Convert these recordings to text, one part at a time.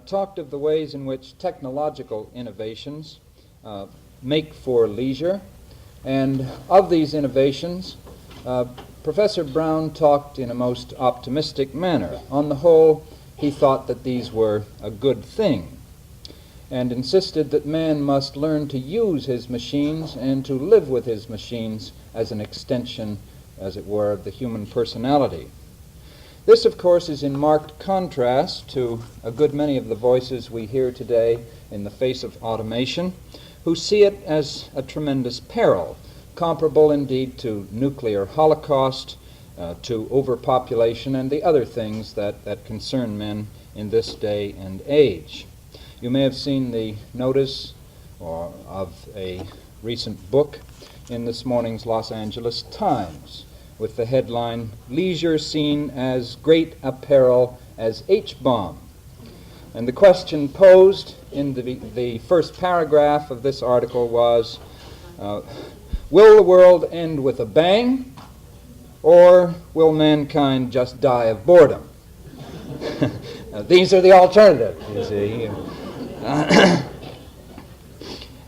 talked of the ways in which technological innovations make for leisure. And of these innovations, Professor Brown talked in a most optimistic manner. On the whole, he thought that these were a good thing, and insisted that man must learn to use his machines and to live with his machines as an extension, as it were, of the human personality. This, of course, is in marked contrast to a good many of the voices we hear today in the face of automation, who see it as a tremendous peril, comparable indeed to nuclear holocaust, to overpopulation, and the other things that concern men in this day and age. You may have seen the notice of a recent book in this morning's Los Angeles Times, with the headline, "Leisure Seen as Great a Peril as H-Bomb." And the question posed in the first paragraph of this article was, will the world end with a bang, or will mankind just die of boredom? These are the alternatives, you see.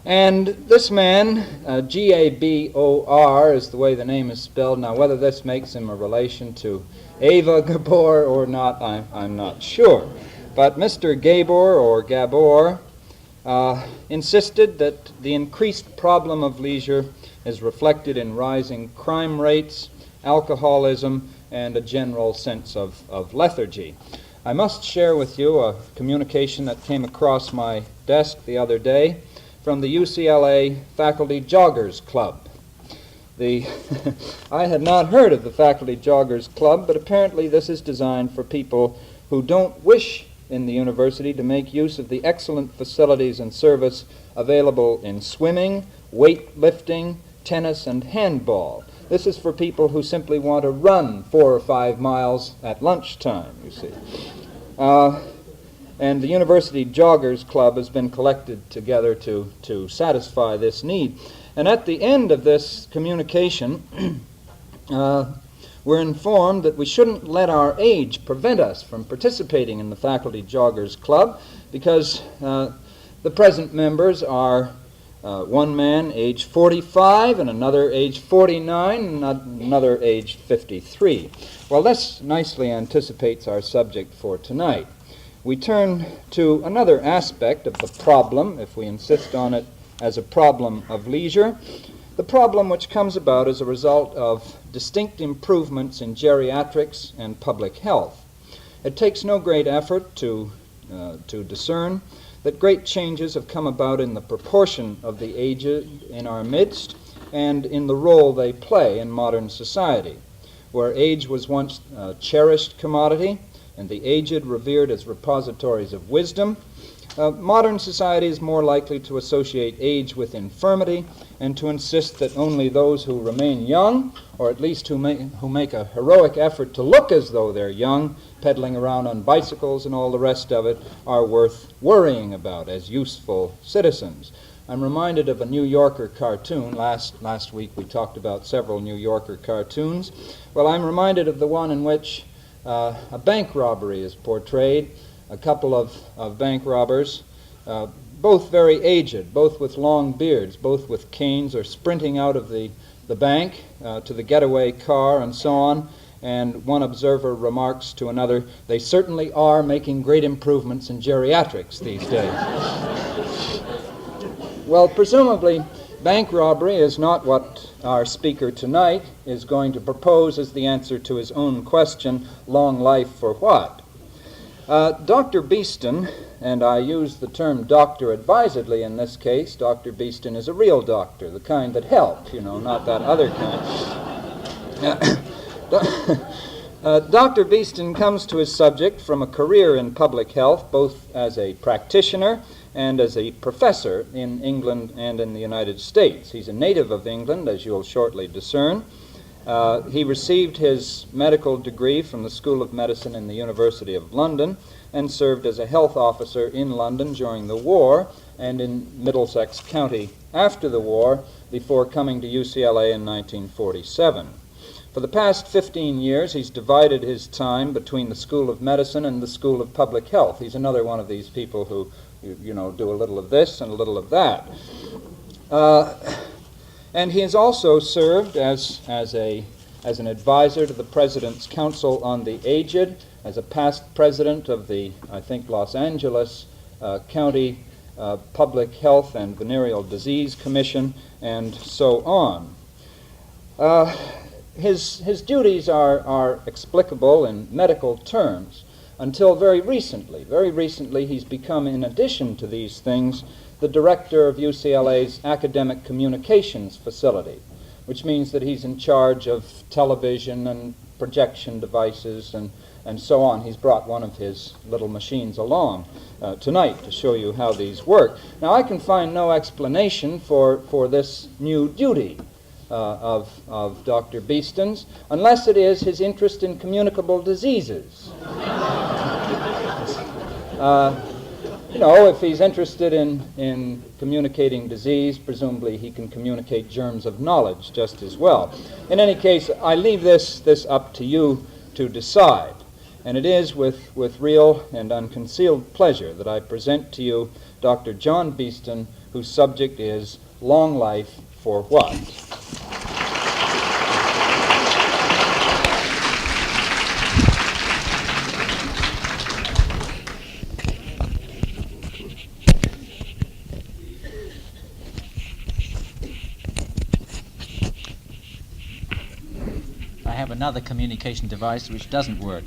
And this man, Gabor is the way the name is spelled. Now, whether this makes him a relation to Ava Gabor or not, I'm not sure. But Mr. Gabor insisted that the increased problem of leisure is reflected in rising crime rates, alcoholism, and a general sense of lethargy. I must share with you a communication that came across my desk the other day from the UCLA Faculty Joggers Club. I had not heard of the Faculty Joggers Club, but apparently this is designed for people who don't wish in the university to make use of the excellent facilities and service available in swimming, weightlifting, tennis, and handball. This is for people who simply want to run 4 or 5 miles at lunchtime, you see. And the University Joggers Club has been collected together to satisfy this need. And at the end of this communication, we're informed that we shouldn't let our age prevent us from participating in the Faculty Joggers Club, because the present members are one man age 45 and another age 49 and another age 53. Well, this nicely anticipates our subject for tonight. We turn to another aspect of the problem, if we insist on it as a problem of leisure, the problem which comes about as a result of distinct improvements in geriatrics and public health. It takes no great effort to discern that great changes have come about in the proportion of the aged in our midst and in the role they play in modern society. Where age was once a cherished commodity and the aged revered as repositories of wisdom, modern society is more likely to associate age with infirmity and to insist that only those who remain young, or at least who make a heroic effort to look as though they're young, pedaling around on bicycles and all the rest of it, are worth worrying about as useful citizens. I'm reminded of a New Yorker cartoon. Last week we talked about several New Yorker cartoons. Well, I'm reminded of the one in which a bank robbery is portrayed. A couple of bank robbers, both very aged, both with long beards, both with canes, are sprinting out of the bank to the getaway car and so on. And one observer remarks to another, "They certainly are making great improvements in geriatrics these days." Well, presumably, bank robbery is not what our speaker tonight is going to propose as the answer to his own question, long life for what? Dr. Beeston, and I use the term doctor advisedly in this case, Dr. Beeston is a real doctor, the kind that help, not that other kind. Dr. Beeston comes to his subject from a career in public health, both as a practitioner and as a professor in England and in the United States. He's a native of England, as you'll shortly discern. He received his medical degree from the School of Medicine in the University of London and served as a health officer in London during the war and in Middlesex County after the war, before coming to UCLA in 1947. For the past 15 years, he's divided his time between the School of Medicine and the School of Public Health. He's another one of these people who, do a little of this and a little of that. And he has also served as an advisor to the President's Council on the Aged, as a past president of the, I think, Los Angeles County Public Health and Venereal Disease Commission, and so on. His duties are explicable in medical terms until very recently. Very recently, he's become, in addition to these things, the director of UCLA's Academic Communications Facility, which means that he's in charge of television and projection devices and so on. He's brought one of his little machines along tonight to show you how these work. Now, I can find no explanation for this new duty of Dr. Beeston's, unless it is his interest in communicable diseases. If he's interested in communicating disease, presumably he can communicate germs of knowledge just as well. In any case, I leave this up to you to decide. And it is with real and unconcealed pleasure that I present to you Dr. John Beeston, whose subject is Long Life for What? I have another communication device which doesn't work.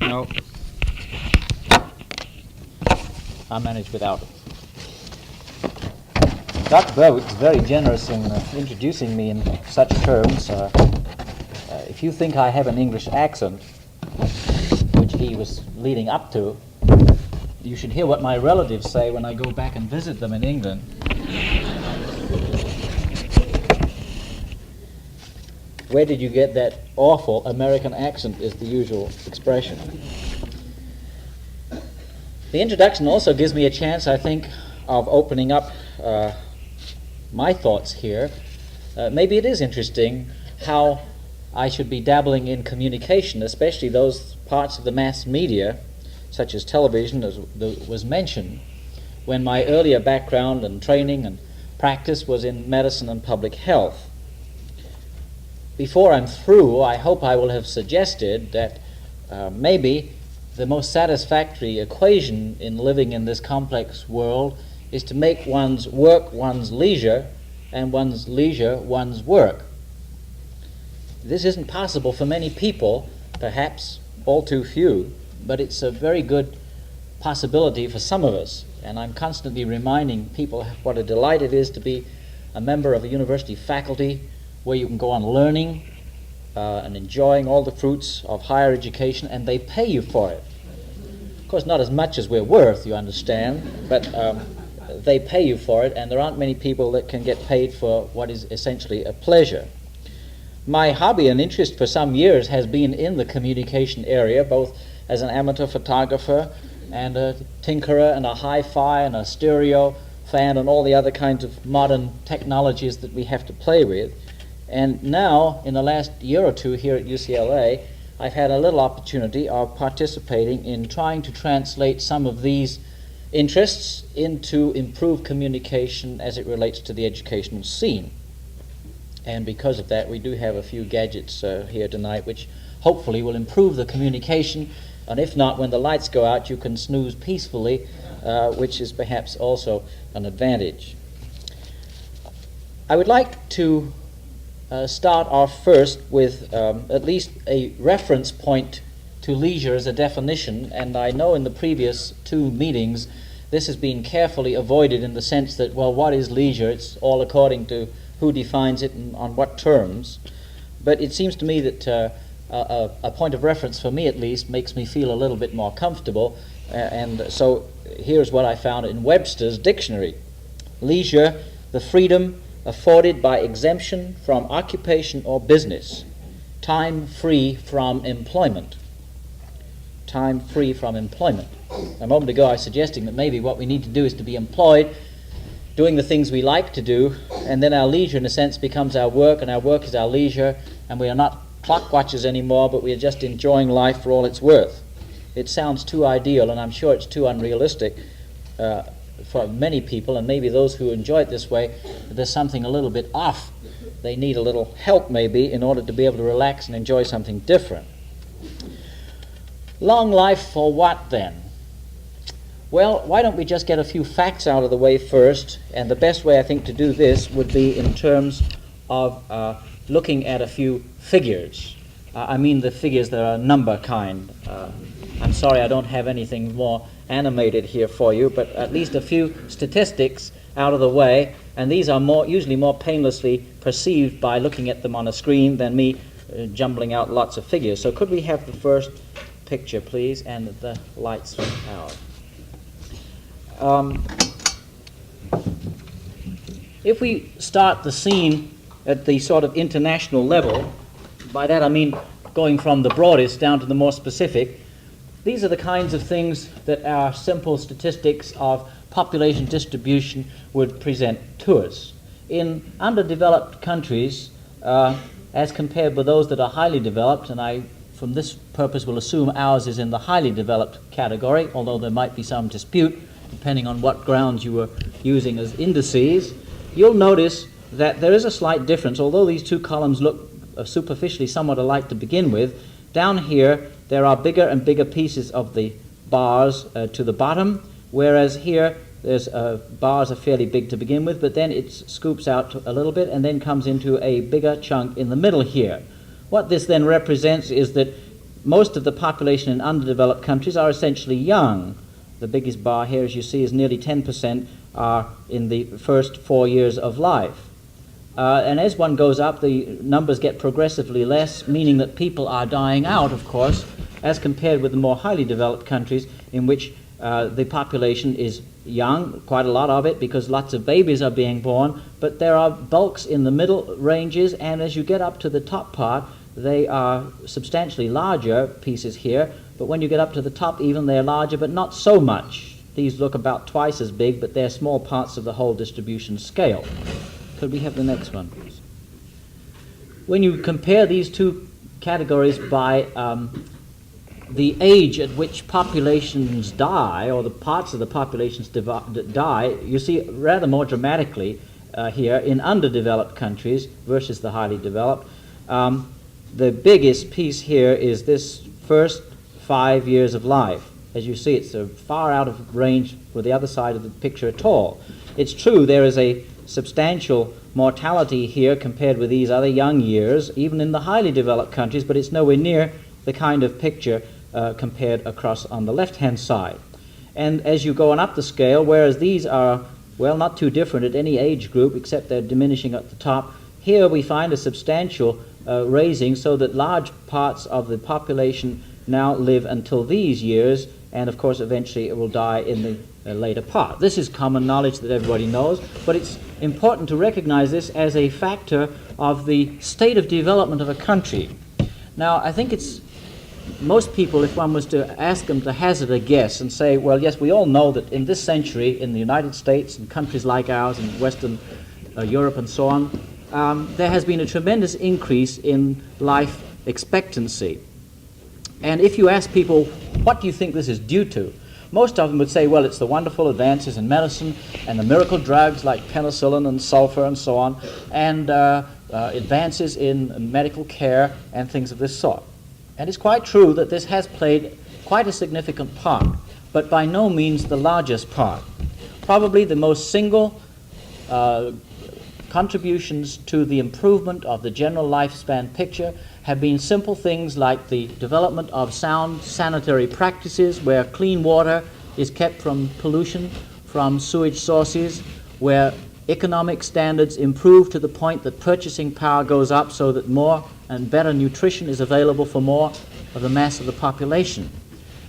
No. I'll manage without it. Dr. Berwick is very generous in introducing me in such terms. If you think I have an English accent, which he was leading up to, you should hear what my relatives say when I go back and visit them in England. Where did you get that awful American accent is the usual expression. The introduction also gives me a chance, I think, of opening up my thoughts here. Maybe it is interesting how I should be dabbling in communication, especially those parts of the mass media, such as television, as was mentioned, when my earlier background and training and practice was in medicine and public health. Before I'm through, I hope I will have suggested that maybe the most satisfactory equation in living in this complex world is to make one's work one's leisure and one's leisure one's work. This isn't possible for many people, perhaps all too few, but it's a very good possibility for some of us. And I'm constantly reminding people what a delight it is to be a member of a university faculty where you can go on learning and enjoying all the fruits of higher education, and they pay you for it. Of course, not as much as we're worth, you understand, but they pay you for it, and there aren't many people that can get paid for what is essentially a pleasure. My hobby and interest for some years has been in the communication area, both as an amateur photographer and a tinkerer and a hi-fi and a stereo fan and all the other kinds of modern technologies that we have to play with. And now, in the last year or two here at UCLA, I've had a little opportunity of participating in trying to translate some of these interests into improved communication as it relates to the educational scene. And because of that, we do have a few gadgets here tonight which hopefully will improve the communication. And if not, when the lights go out, you can snooze peacefully, which is perhaps also an advantage. I would like to start off first with at least a reference point to leisure as a definition, and I know in the previous two meetings this has been carefully avoided in the sense that, well, what is leisure? It's all according to who defines it and on what terms. But it seems to me that a point of reference for me at least makes me feel a little bit more comfortable And so here's what I found in Webster's dictionary. Leisure, the freedom afforded by exemption from occupation or business. Time free from employment. Time free from employment. A moment ago I was suggesting that maybe what we need to do is to be employed doing the things we like to do, and then our leisure in a sense becomes our work, and our work is our leisure, and we are not clock watchers anymore, but we are just enjoying life for all it's worth. It sounds too ideal, and I'm sure it's too unrealistic for many people, and maybe those who enjoy it this way, there's something a little bit off. They need a little help maybe in order to be able to relax and enjoy something different. Long life for what then? Well, why don't we just get a few facts out of the way first, and the best way I think to do this would be in terms of looking at a few figures. I mean the figures that are number kind. I'm sorry I don't have anything more animated here for you, but at least a few statistics out of the way, and these are usually more painlessly perceived by looking at them on a screen than me jumbling out lots of figures. So could we have the first picture, please, and the lights out. If we start the scene at the sort of international level, by that I mean going from the broadest down to the more specific, these are the kinds of things that our simple statistics of population distribution would present to us. In underdeveloped countries, as compared with those that are highly developed, and I, from this purpose, will assume ours is in the highly developed category, although there might be some dispute depending on what grounds you were using as indices, you'll notice that there is a slight difference. Although these two columns look superficially somewhat alike to begin with, down here there are bigger and bigger pieces of the bars to the bottom, whereas here there's bars are fairly big to begin with, but then it scoops out a little bit and then comes into a bigger chunk in the middle here. What this then represents is that most of the population in underdeveloped countries are essentially young. The biggest bar here, as you see, is nearly 10% are in the first 4 years of life. And as one goes up, the numbers get progressively less, meaning that people are dying out, of course, as compared with the more highly developed countries in which the population is young, quite a lot of it, because lots of babies are being born, but there are bulks in the middle ranges, and as you get up to the top part, they are substantially larger pieces here, but when you get up to the top even, they're larger, but not so much. These look about twice as big, but they're small parts of the whole distribution scale. Could we have the next one, please? When you compare these two categories by the age at which populations die, or the parts of the populations die, you see rather more dramatically here in underdeveloped countries versus the highly developed. The biggest piece here is this first 5 years of life. As you see, it's far out of range for the other side of the picture at all. It's true there is a substantial mortality here compared with these other young years, even in the highly developed countries, but it's nowhere near the kind of picture compared across on the left-hand side. And as you go on up the scale, whereas these are, well, not too different at any age group, except they're diminishing at the top, here we find a substantial raising, so that large parts of the population now live until these years, and of course eventually it will die in the later part. This is common knowledge that everybody knows, but it's important to recognize this as a factor of the state of development of a country. Now, I think it's most people, if one was to ask them to hazard a guess and say, well, yes, we all know that in this century in the United States and countries like ours in Western Europe and so on, there has been a tremendous increase in life expectancy. And if you ask people, what do you think this is due to? Most of them would say, well, it's the wonderful advances in medicine and the miracle drugs like penicillin and sulfur and so on, and advances in medical care and things of this sort. And it's quite true that this has played quite a significant part, but by no means the largest part. Probably the most single contributions to the improvement of the general lifespan picture have been simple things like the development of sound sanitary practices, where clean water is kept from pollution from sewage sources, where economic standards improve to the point that purchasing power goes up so that more and better nutrition is available for more of the mass of the population.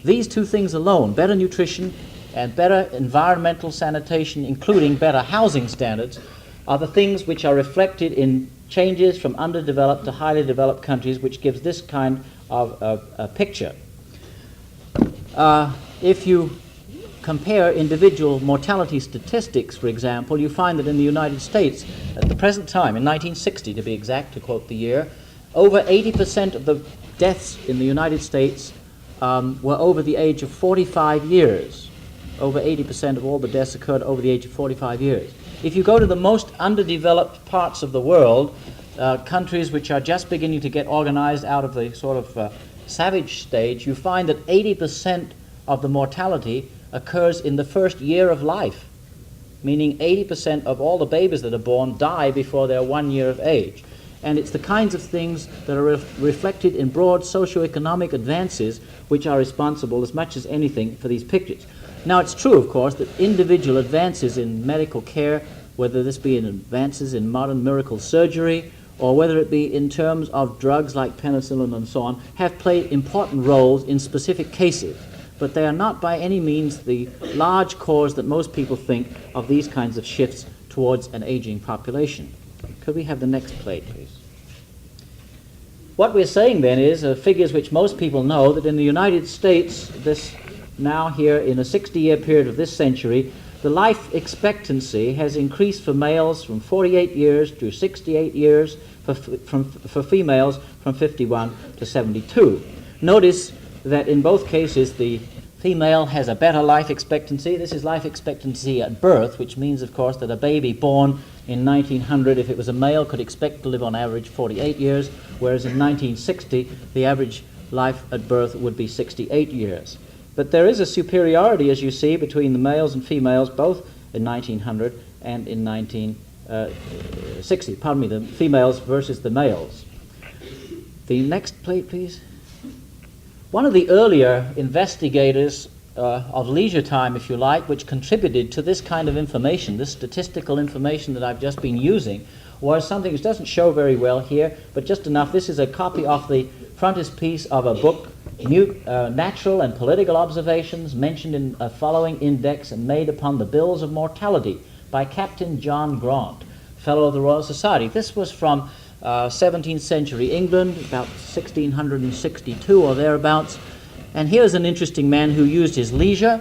These two things alone, better nutrition and better environmental sanitation, including better housing standards, are the things which are reflected in changes from underdeveloped to highly developed countries, which gives this kind of a picture. If you compare individual mortality statistics, for example, you find that in the United States, at the present time, in 1960 to be exact, to quote the year, over 80% of the deaths in the United States were over the age of 45 years. Over 80% of all the deaths occurred over the age of 45 years. If you go to the most underdeveloped parts of the world, countries which are just beginning to get organized out of the sort of savage stage, you find that 80% of the mortality occurs in the first year of life, meaning 80% of all the babies that are born die before they're 1 year of age. And it's the kinds of things that are reflected in broad socioeconomic advances which are responsible as much as anything for these pictures. Now, it's true, of course, that individual advances in medical care, whether this be in advances in modern miracle surgery or whether it be in terms of drugs like penicillin and so on, have played important roles in specific cases. But they are not by any means the large cause that most people think of these kinds of shifts towards an aging population. Could we have the next plate, please? What we're saying then is figures which most people know, that in the United States, this now here in a 60-year period of this century, the life expectancy has increased for males from 48 years to 68 years, for females from 51 to 72. Notice that in both cases the female has a better life expectancy. This is life expectancy at birth, which means, of course, that a baby born in 1900, if it was a male, could expect to live on average 48 years, whereas in 1960 the average life at birth would be 68 years. But there is a superiority, as you see, between the males and females, both in 1900 and in 1960. Pardon me, the females versus the males. The next plate, please. One of the earlier investigators of leisure time, if you like, which contributed to this kind of information, this statistical information that I've just been using, was something which doesn't show very well here, but just enough. This is a copy of the frontispiece of a book, Natural and Political Observations, mentioned in a following index and made upon the bills of mortality by Captain John Grant, Fellow of the Royal Society. This was from 17th century England, about 1662 or thereabouts. And here's an interesting man who used his leisure.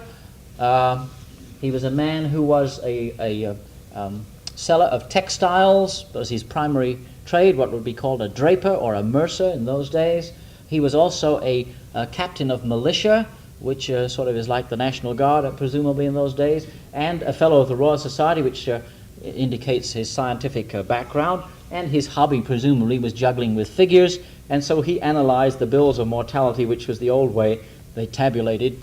He was a man who was a seller of textiles, was his primary trade, what would be called a draper or a mercer in those days. He was also a captain of militia, which sort of is like the National Guard, presumably in those days, and a Fellow of the Royal Society, which indicates his scientific background, and his hobby presumably was juggling with figures, and so he analyzed the bills of mortality, which was the old way they tabulated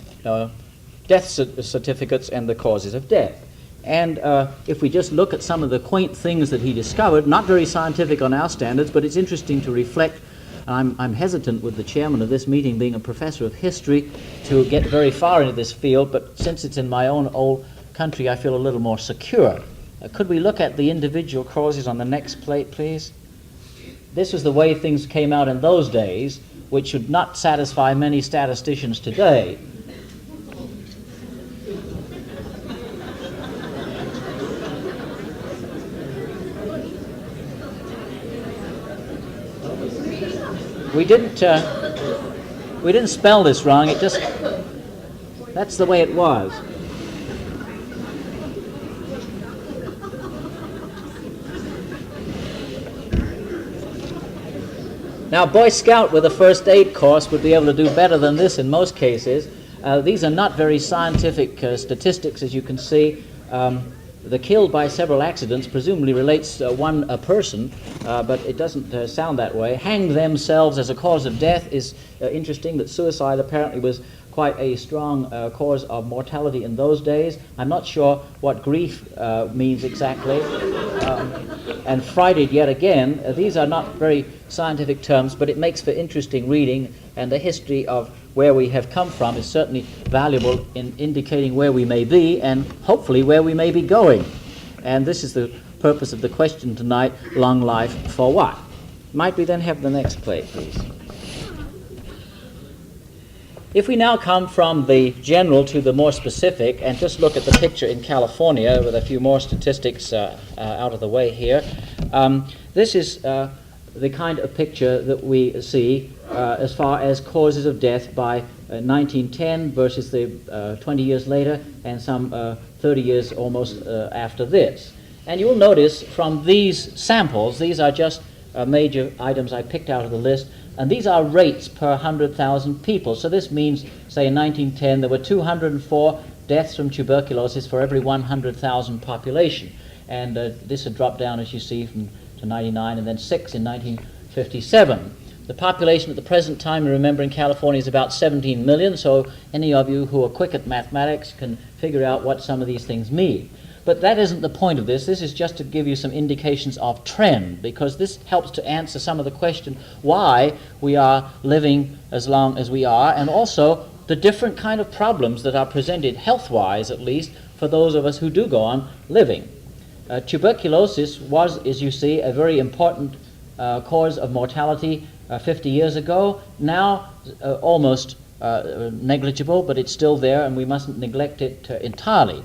death certificates and the causes of death. And if we just look at some of the quaint things that he discovered, not very scientific on our standards, but it's interesting to reflect. I'm hesitant with the chairman of this meeting being a professor of history to get very far into this field, but since it's in my own old country, I feel a little more secure. Could we look at the individual causes on the next plate, please? This was the way things came out in those days, which should not satisfy many statisticians today. We didn't spell this wrong. It just, that's the way it was. Now, Boy Scout with a first aid course would be able to do better than this in most cases. These are not very scientific statistics, as you can see. The killed by several accidents presumably relates to one person, but it doesn't sound that way. Hanged themselves as a cause of death is interesting, that suicide apparently was quite a strong cause of mortality in those days. I'm not sure what grief means exactly. And frighted yet again, these are not very scientific terms, but it makes for interesting reading, and the history of where we have come from is certainly valuable in indicating where we may be and hopefully where we may be going. And this is the purpose of the question tonight, long life for what? Might we then have the next plate, please? If we now come from the general to the more specific and just look at the picture in California with a few more statistics out of the way here, this is the kind of picture that we see as far as causes of death by 1910 versus the 20 years later and some 30 years almost after this. And you'll notice from these samples, these are just major items I picked out of the list, and these are rates per 100,000 people. So this means, say in 1910, there were 204 deaths from tuberculosis for every 100,000 population. And this had dropped down, as you see, to 99, and then 6 in 1957. The population at the present time, remember, in California is about 17 million, so any of you who are quick at mathematics can figure out what some of these things mean. But that isn't the point of this. This is just to give you some indications of trend, because this helps to answer some of the question why we are living as long as we are, and also the different kind of problems that are presented, health-wise at least, for those of us who do go on living. Tuberculosis was, as you see, a very important cause of mortality 50 years ago. Now almost negligible, but it's still there, and we mustn't neglect it entirely.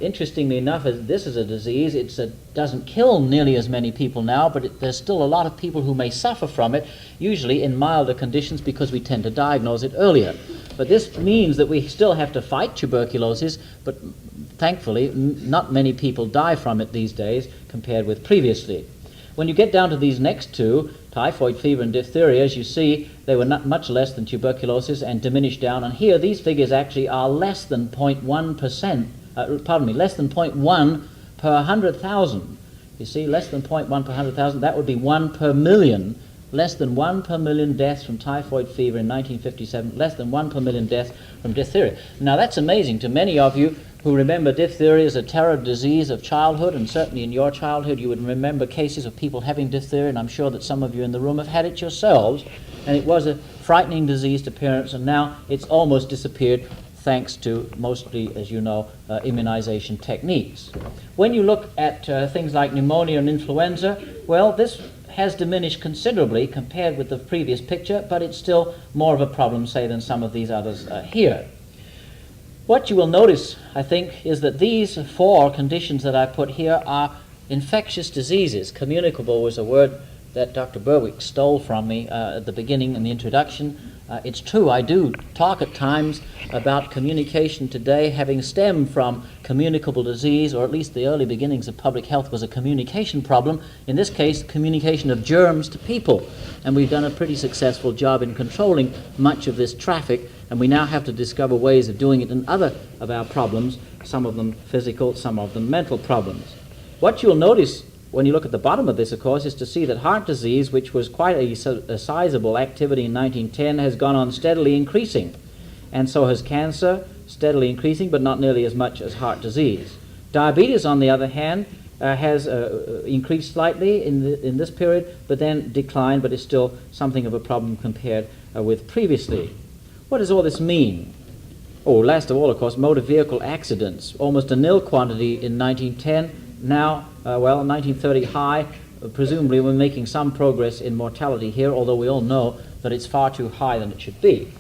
Interestingly enough, as this is a disease, it doesn't kill nearly as many people now, but there's still a lot of people who may suffer from it, usually in milder conditions because we tend to diagnose it earlier. But this means that we still have to fight tuberculosis, but thankfully not many people die from it these days compared with previously. When you get down to these next two, typhoid fever and diphtheria, as you see, they were not much less than tuberculosis and diminished down. And here, these figures actually are less than 0.1%. Less than 0.1 per 100,000. You see, less than 0.1 per 100,000, that would be 1 per million. Less than 1 per million deaths from typhoid fever in 1957, less than 1 per million deaths from diphtheria. Now that's amazing to many of you who remember diphtheria as a terror disease of childhood, and certainly in your childhood you would remember cases of people having diphtheria, and I'm sure that some of you in the room have had it yourselves, and it was a frightening disease to parents, and now it's almost disappeared thanks to mostly, as you know, immunization techniques. When you look at things like pneumonia and influenza, well, this has diminished considerably compared with the previous picture, but it's still more of a problem, say, than some of these others here. What you will notice, I think, is that these four conditions that I put here are infectious diseases. Communicable was a word that Dr. Berwick stole from me at the beginning in the introduction. It's true, I do talk at times about communication today having stemmed from communicable disease, or at least the early beginnings of public health was a communication problem. In this case, communication of germs to people. And we've done a pretty successful job in controlling much of this traffic, and we now have to discover ways of doing it in other of our problems, some of them physical, some of them mental problems. What you'll notice when you look at the bottom of this, of course, is to see that heart disease, which was quite a sizable activity in 1910, has gone on steadily increasing. And so has cancer, steadily increasing, but not nearly as much as heart disease. Diabetes, on the other hand, has increased slightly in this period, but then declined, but is still something of a problem compared with previously. What does all this mean? Oh, last of all, of course, motor vehicle accidents. Almost a nil quantity in 1910. Now, 1930 high. Presumably we're making some progress in mortality here, although we all know that it's far too high than it should be.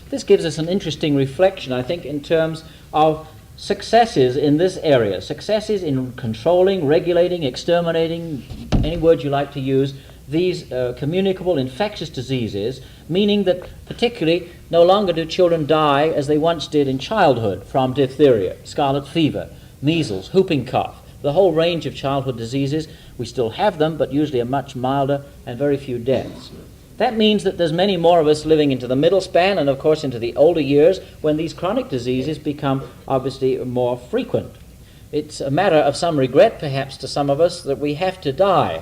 This gives us an interesting reflection, I think, in terms of successes in this area. Successes in controlling, regulating, exterminating, any word you like to use, these communicable infectious diseases, meaning that particularly no longer do children die as they once did in childhood from diphtheria, scarlet fever, measles, whooping cough. The whole range of childhood diseases, we still have them, but usually are much milder and very few deaths. That means that there's many more of us living into the middle span and, of course, into the older years when these chronic diseases become obviously more frequent. It's a matter of some regret, perhaps, to some of us that we have to die.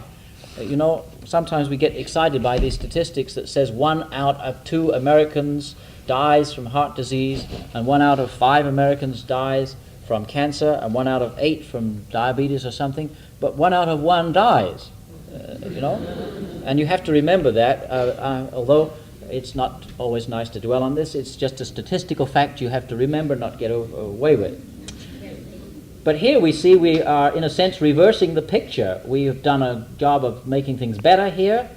Sometimes we get excited by these statistics that says 1 out of 2 Americans dies from heart disease and 1 out of 5 Americans dies from cancer, and 1 out of 8 from diabetes or something, but 1 out of 1 dies, And you have to remember that, although it's not always nice to dwell on this, it's just a statistical fact you have to remember, not get away with. But here we see we are, in a sense, reversing the picture. We've done a job of making things better here.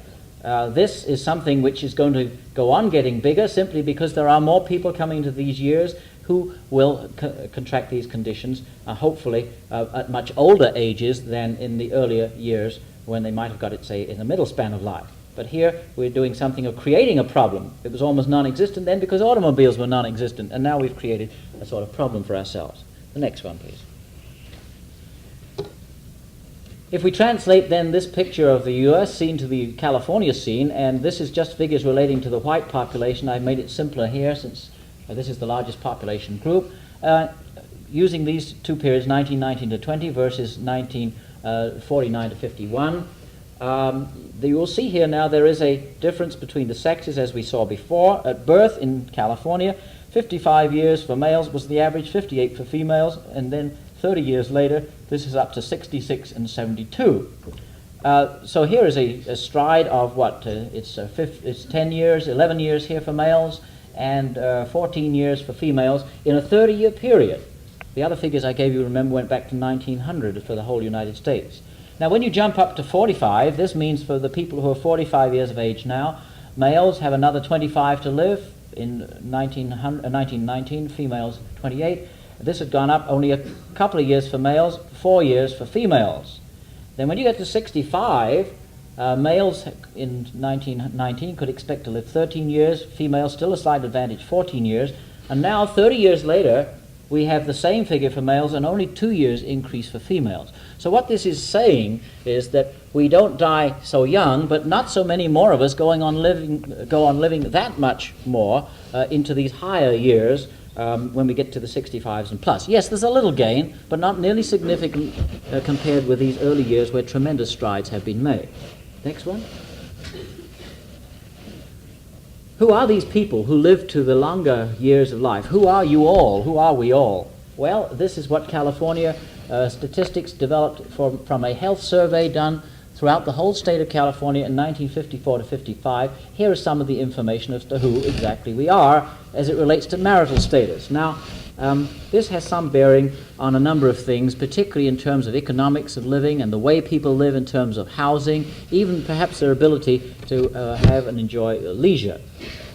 This is something which is going to go on getting bigger simply because there are more people coming into these years who will contract these conditions, hopefully at much older ages than in the earlier years when they might have got it, say, in the middle span of life. But here we're doing something of creating a problem. It was almost non-existent then because automobiles were non-existent, and now we've created a sort of problem for ourselves. The next one, please. If we translate then this picture of the U.S. scene to the California scene, and this is just figures relating to the white population, I've made it simpler here since this is the largest population group, using these two periods, 1919 to 20 versus 1949 to 51. You will see here now there is a difference between the sexes as we saw before. At birth in California, 55 years for males was the average, 58 for females, and then 30 years later, this is up to 66 and 72. So here is a stride of what? It's 10 years, 11 years here for males, and 14 years for females in a 30-year period. The other figures I gave you, remember, went back to 1900 for the whole United States. Now, when you jump up to 45, this means for the people who are 45 years of age now, males have another 25 to live in 1919, females 28. This had gone up only a couple of years for males, 4 years for females. Then when you get to 65, males in 1919 could expect to live 13 years, females still a slight advantage, 14 years, and now 30 years later, we have the same figure for males and only 2 years increase for females. So what this is saying is that we don't die so young, but not so many more of us go on living that much more into these higher years when we get to the 65s and plus. Yes, there's a little gain, but not nearly significant compared with these early years where tremendous strides have been made. Next one. Who are these people who live to the longer years of life? Who are you all? Who are we all? Well, this is what California statistics developed from a health survey done throughout the whole state of California in 1954 to 55. Here is some of the information as to who exactly we are as it relates to marital status. Now, this has some bearing on a number of things, particularly in terms of economics of living and the way people live in terms of housing, even perhaps their ability to have and enjoy leisure.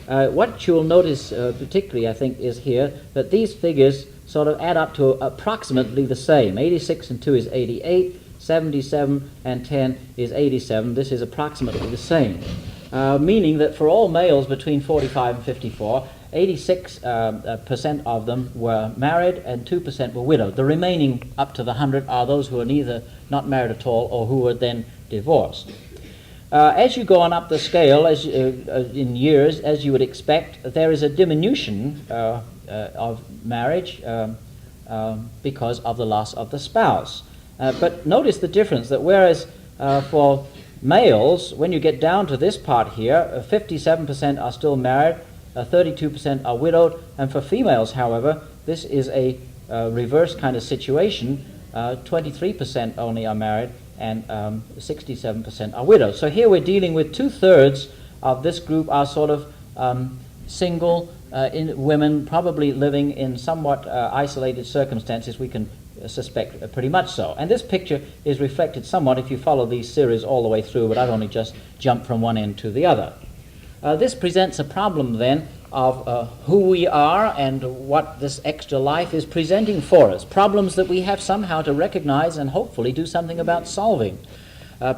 What you'll notice particularly, I think, is here that these figures sort of add up to approximately the same. 86 and 2 is 88, 77 and 10 is 87. This is approximately the same, meaning that for all males between 45 and 54, 86% of them were married and 2% were widowed. The remaining up to the 100 are those who are neither not married at all or who were then divorced. As you go on up the scale in years, as you would expect, there is a diminution of marriage because of the loss of the spouse. But notice the difference, that whereas for males, when you get down to this part here, 57% are still married, 32% are widowed, and for females, however, this is a reverse kind of situation. 23% only are married, and 67% are widowed. So here we're dealing with 2/3 of this group are sort of single women, probably living in somewhat isolated circumstances. We can suspect pretty much so. And this picture is reflected somewhat if you follow these series all the way through, but I've only just jumped from one end to the other. This presents a problem then of who we are and what this extra life is presenting for us. Problems that we have somehow to recognize and hopefully do something about solving.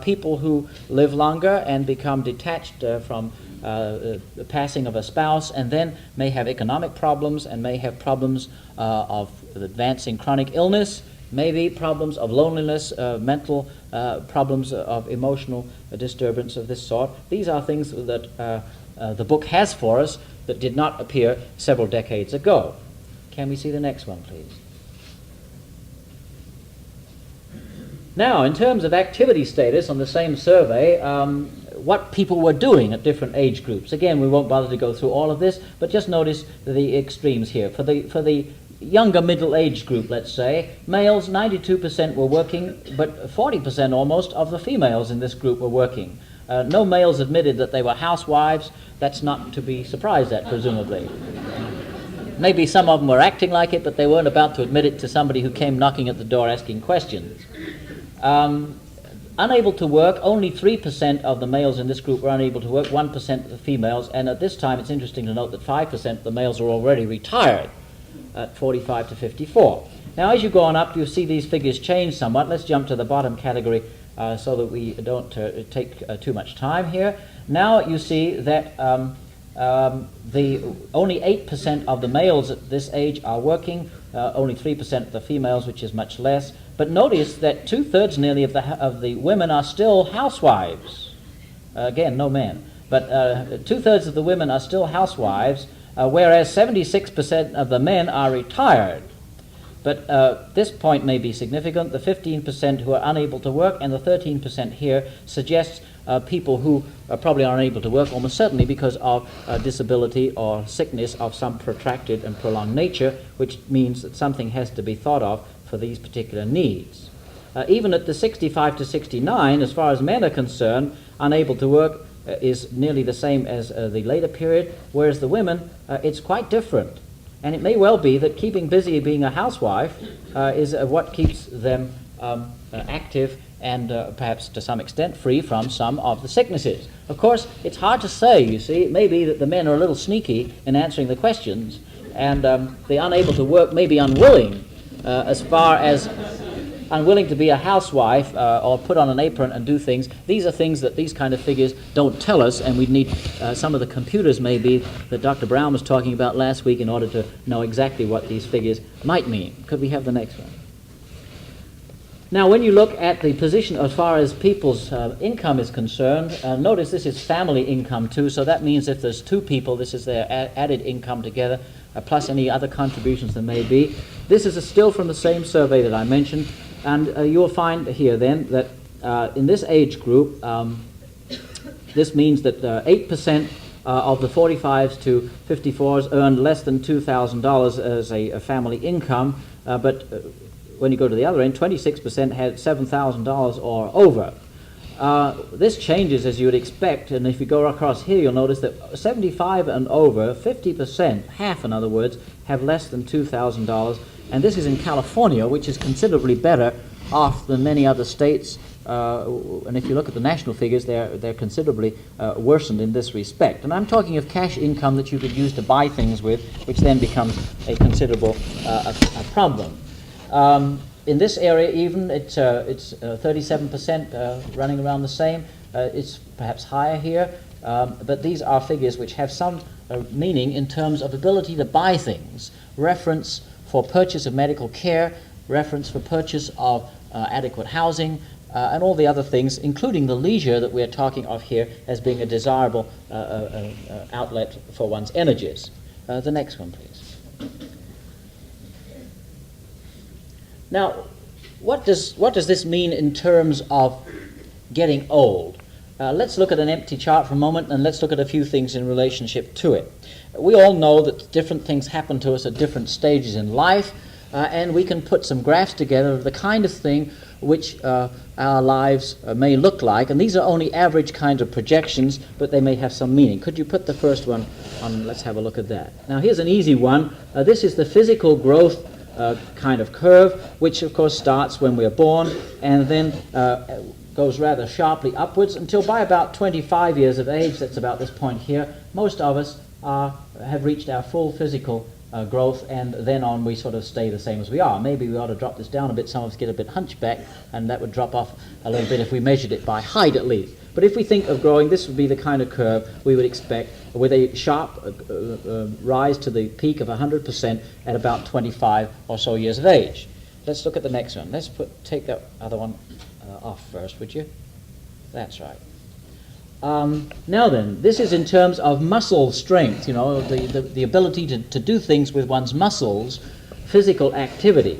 People who live longer and become detached from the passing of a spouse, and then may have economic problems and may have problems of advancing chronic illness, maybe problems of loneliness, mental problems of emotional disturbance of this sort. These are things that the book has for us that did not appear several decades ago. Can we see the next one, please? Now, in terms of activity status on the same survey, what people were doing at different age groups. Again, we won't bother to go through all of this, but just notice the extremes here. For the younger middle-aged group, let's say, males, 92% were working, but 40% almost of the females in this group were working. No males admitted that they were housewives. That's not to be surprised at, presumably. Maybe some of them were acting like it, but they weren't about to admit it to somebody who came knocking at the door asking questions. Unable to work, only 3% of the males in this group were unable to work, 1% of the females, and at this time it's interesting to note that 5% of the males are already retired at 45 to 54. Now as you go on up, you'll see these figures change somewhat. Let's jump to the bottom category so that we don't take too much time here. Now you see that the only 8% of the males at this age are working, only 3% of the females, which is much less. But notice that 2/3 nearly of the women are still housewives. Again, no men. But 2/3 of the women are still housewives, whereas 76% of the men are retired. But this point may be significant. The 15% who are unable to work and the 13% here suggests people who probably are unable to work almost certainly because of disability or sickness of some protracted and prolonged nature, which means that something has to be thought of for these particular needs. Even at the 65 to 69, as far as men are concerned, unable to work is nearly the same as the later period, whereas the women, it's quite different. And it may well be that keeping busy being a housewife is what keeps them active and perhaps to some extent free from some of the sicknesses. Of course, it's hard to say, you see. It may be that the men are a little sneaky in answering the questions, and the unable to work may be unwilling, as far as unwilling to be a housewife or put on an apron and do things. These are things that these kind of figures don't tell us, and we'd need some of the computers maybe that Dr. Brown was talking about last week in order to know exactly what these figures might mean. Could we have the next one? Now, when you look at the position as far as people's income is concerned, notice this is family income too, so that means if there's two people, this is their added income together, plus any other contributions there may be. This is still from the same survey that I mentioned, and you'll find here then that in this age group, this means that 8% of the 45s to 54s earned less than $2,000 as a family income, but when you go to the other end, 26% had $7,000 or over. This changes as you would expect, and if you go across here, you'll notice that 75 and over, 50%, half in other words, have less than $2,000, and this is in California, which is considerably better off than many other states, and if you look at the national figures, they're considerably worsened in this respect. And I'm talking of cash income that you could use to buy things with, which then becomes a considerable a problem. In this area even, it's 37% running around the same. It's perhaps higher here, but these are figures which have some meaning in terms of ability to buy things, reference for purchase of medical care, reference for purchase of adequate housing, and all the other things, including the leisure that we're talking of here as being a desirable outlet for one's energies. The next one, please. Now, what does this mean in terms of getting old? Let's look at an empty chart for a moment, and let's look at a few things in relationship to it. We all know that different things happen to us at different stages in life, and we can put some graphs together of the kind of thing which our lives may look like, and these are only average kinds of projections, but they may have some meaning. Could you put the first one on? Let's have a look at that. Now, here's an easy one. This is the physical growth kind of curve, which of course starts when we're born and then goes rather sharply upwards until by about 25 years of age, that's about this point here, most of us have reached our full physical growth, and then on we sort of stay the same as we are. Maybe we ought to drop this down a bit. Some of us get a bit hunchback, and that would drop off a little bit if we measured it by height at least. But if we think of growing, this would be the kind of curve we would expect with a sharp rise to the peak of 100% at about 25 or so years of age. Let's look at the next one. Let's take that other one off first, would you? That's right. Now then, this is in terms of muscle strength, you know, the ability to do things with one's muscles, physical activity.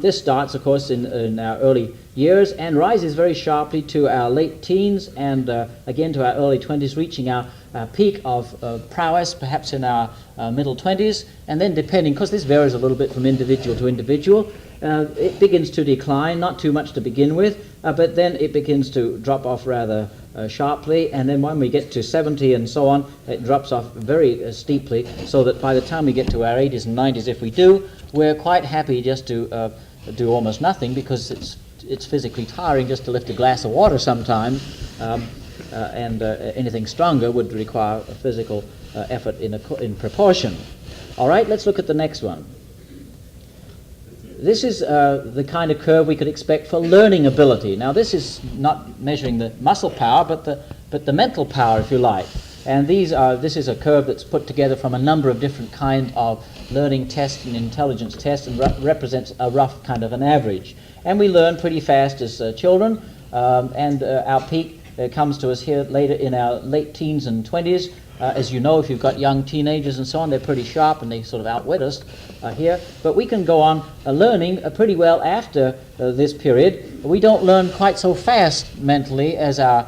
This starts, of course, in our early years and rises very sharply to our late teens and again to our early 20s, reaching our peak of prowess perhaps in our middle 20s, and then depending, because this varies a little bit from individual to individual, it begins to decline, not too much to begin with, but then it begins to drop off rather sharply, and then when we get to 70 and so on, it drops off very steeply, so that by the time we get to our 80s and 90s, if we do, we're quite happy just to do almost nothing, because it's it's physically tiring just to lift a glass of water sometimes, and anything stronger would require a physical effort in proportion. All right, let's look at the next one. This is the kind of curve we could expect for learning ability. Now, this is not measuring the muscle power, but the mental power, if you like. And this is a curve that's put together from a number of different kinds of learning tests and intelligence tests, and represents a rough kind of an average. And we learn pretty fast as children, and our peak comes to us here later in our late teens and 20s. As you know, if you've got young teenagers and so on, they're pretty sharp and they sort of outwit us here. But we can go on learning pretty well after this period. We don't learn quite so fast mentally as our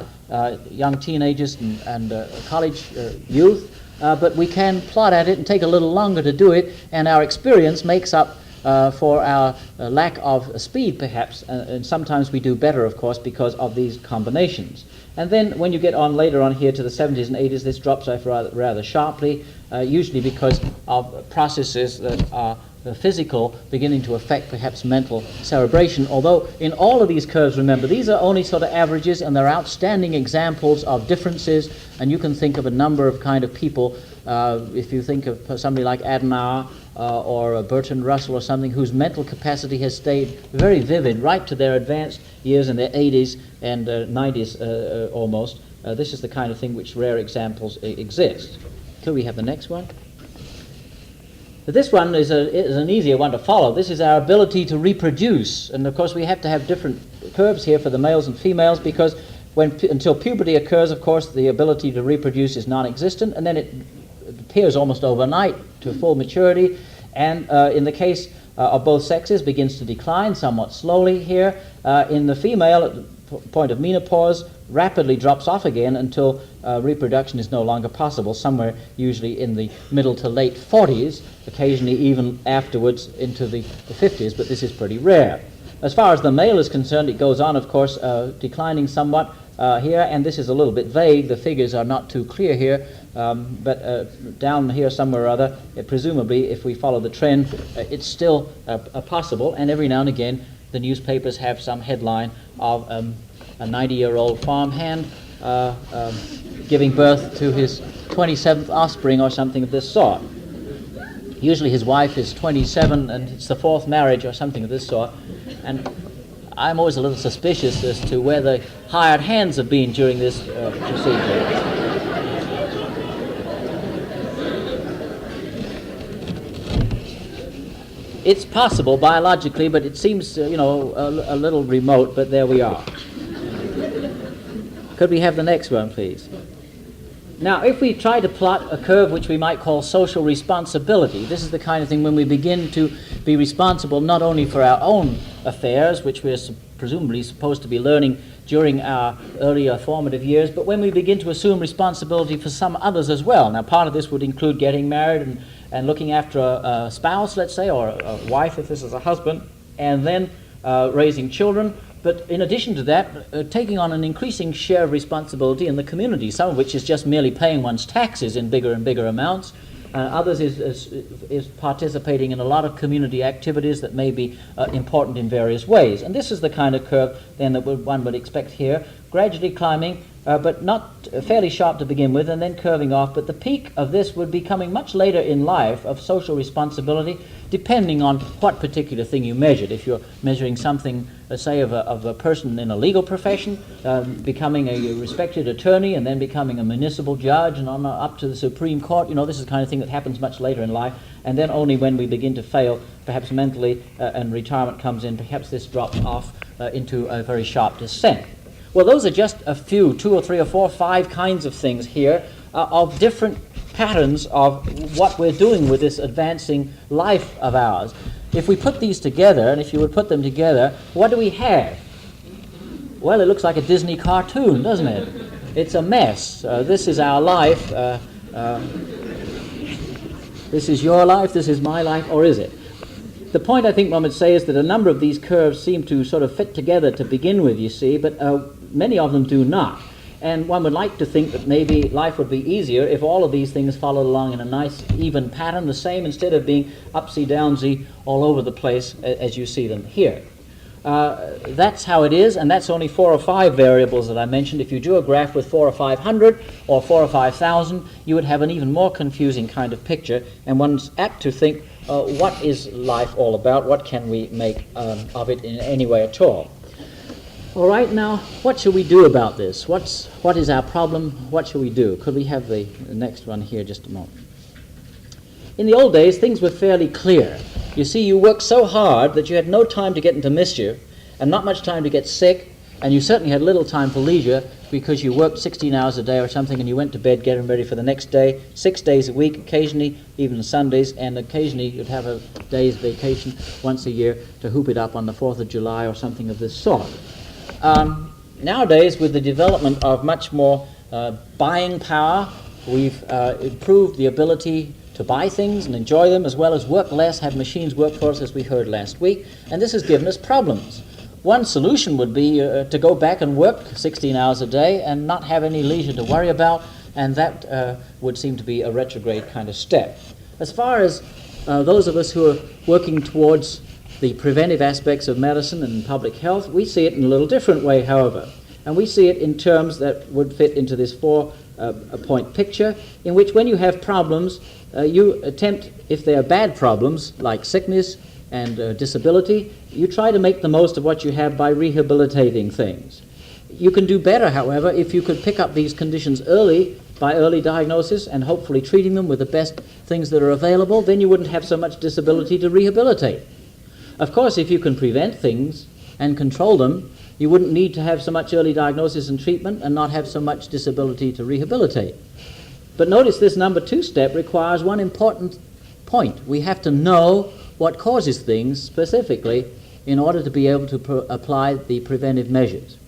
young teenagers and college youth, but we can plot at it and take a little longer to do it, and our experience makes up for our lack of speed, perhaps, and sometimes we do better, of course, because of these combinations. And then when you get on later on here to the 70s and 80s, this drops off rather sharply, usually because of processes that are physical beginning to affect perhaps mental cerebration. Although in all of these curves, remember, these are only sort of averages, and they're outstanding examples of differences, and you can think of a number of kind of people, if you think of somebody like Adenauer or Bertrand Russell or something, whose mental capacity has stayed very vivid right to their advanced years in their 80s and 90s almost. This is the kind of thing which rare examples exist. Could we have the next one? This one is an easier one to follow. This is our ability to reproduce. And of course we have to have different curves here for the males and females, because until puberty occurs, of course, the ability to reproduce is non-existent, and then it appears almost overnight to full maturity, and in the case of both sexes begins to decline somewhat slowly here. In the female, at the point of menopause, rapidly drops off again until reproduction is no longer possible, somewhere usually in the middle to late 40s, occasionally even afterwards into the 50s, but this is pretty rare. As far as the male is concerned, it goes on, of course, declining somewhat here, and this is a little bit vague. The figures are not too clear here, but down here somewhere or other, presumably, if we follow the trend, it's still possible, and every now and again the newspapers have some headline of a 90-year-old farmhand giving birth to his 27th offspring or something of this sort. Usually his wife is 27 and it's the fourth marriage or something of this sort, and I'm always a little suspicious as to where the hired hands have been during this procedure. It's possible biologically, but it seems, a little remote, but there we are. Could we have the next one, please? Now, if we try to plot a curve which we might call social responsibility, this is the kind of thing when we begin to be responsible not only for our own affairs, which we're presumably supposed to be learning during our earlier formative years, but when we begin to assume responsibility for some others as well. Now, part of this would include getting married and looking after a spouse, let's say, or a wife if this is a husband, and then raising children. But in addition to that, taking on an increasing share of responsibility in the community, some of which is just merely paying one's taxes in bigger and bigger amounts. Others is participating in a lot of community activities that may be important in various ways. And this is the kind of curve then that one would expect here, gradually climbing, but not fairly sharp to begin with, and then curving off. But the peak of this would be coming much later in life, of social responsibility, depending on what particular thing you measured. If you're measuring something, say, of a person in a legal profession, becoming a respected attorney and then becoming a municipal judge and on up to the Supreme Court, this is the kind of thing that happens much later in life. And then only when we begin to fail, perhaps mentally, and retirement comes in, perhaps this drops off into a very sharp descent. Well, those are just a few, 2 or 3 or 4 or 5 kinds of things here of different patterns of what we're doing with this advancing life of ours. If we put these together, and if you would put them together, what do we have? Well, it looks like a Disney cartoon, doesn't it? It's a mess. This is our life. This is your life, this is my life, or is it? The point I think one would say is that a number of these curves seem to sort of fit together to begin with, you see, but many of them do not. And one would like to think that maybe life would be easier if all of these things followed along in a nice, even pattern, the same, instead of being upsy-downsy all over the place as you see them here. That's how it is, and that's only 4 or 5 variables that I mentioned. If you drew a graph with 4 or 500 or 4 or 5,000, you would have an even more confusing kind of picture, and one's apt to think, what is life all about? What can we make of it in any way at all? All right, now, what should we do about this? What is our problem? What should we do? Could we have the next one here just a moment? In the old days, things were fairly clear. You see, you worked so hard that you had no time to get into mischief and not much time to get sick, and you certainly had little time for leisure because you worked 16 hours a day or something and you went to bed getting ready for the next day, 6 days a week, occasionally even Sundays, and occasionally you'd have a day's vacation once a year to hoop it up on the 4th of July or something of this sort. Nowadays, with the development of much more buying power, we've improved the ability to buy things and enjoy them, as well as work less, have machines work for us, as we heard last week, and this has given us problems. One solution would be to go back and work 16 hours a day and not have any leisure to worry about, and that would seem to be a retrograde kind of step. As far as those of us who are working towards the preventive aspects of medicine and public health, we see it in a little different way, however, and we see it in terms that would fit into this 4-point picture, in which when you have problems, you attempt, if they are bad problems, like sickness and disability, you try to make the most of what you have by rehabilitating things. You can do better, however, if you could pick up these conditions early, by early diagnosis, and hopefully treating them with the best things that are available, then you wouldn't have so much disability to rehabilitate. Of course, if you can prevent things and control them, you wouldn't need to have so much early diagnosis and treatment and not have so much disability to rehabilitate. But notice this number 2 step requires one important point. We have to know what causes things specifically in order to be able to apply the preventive measures.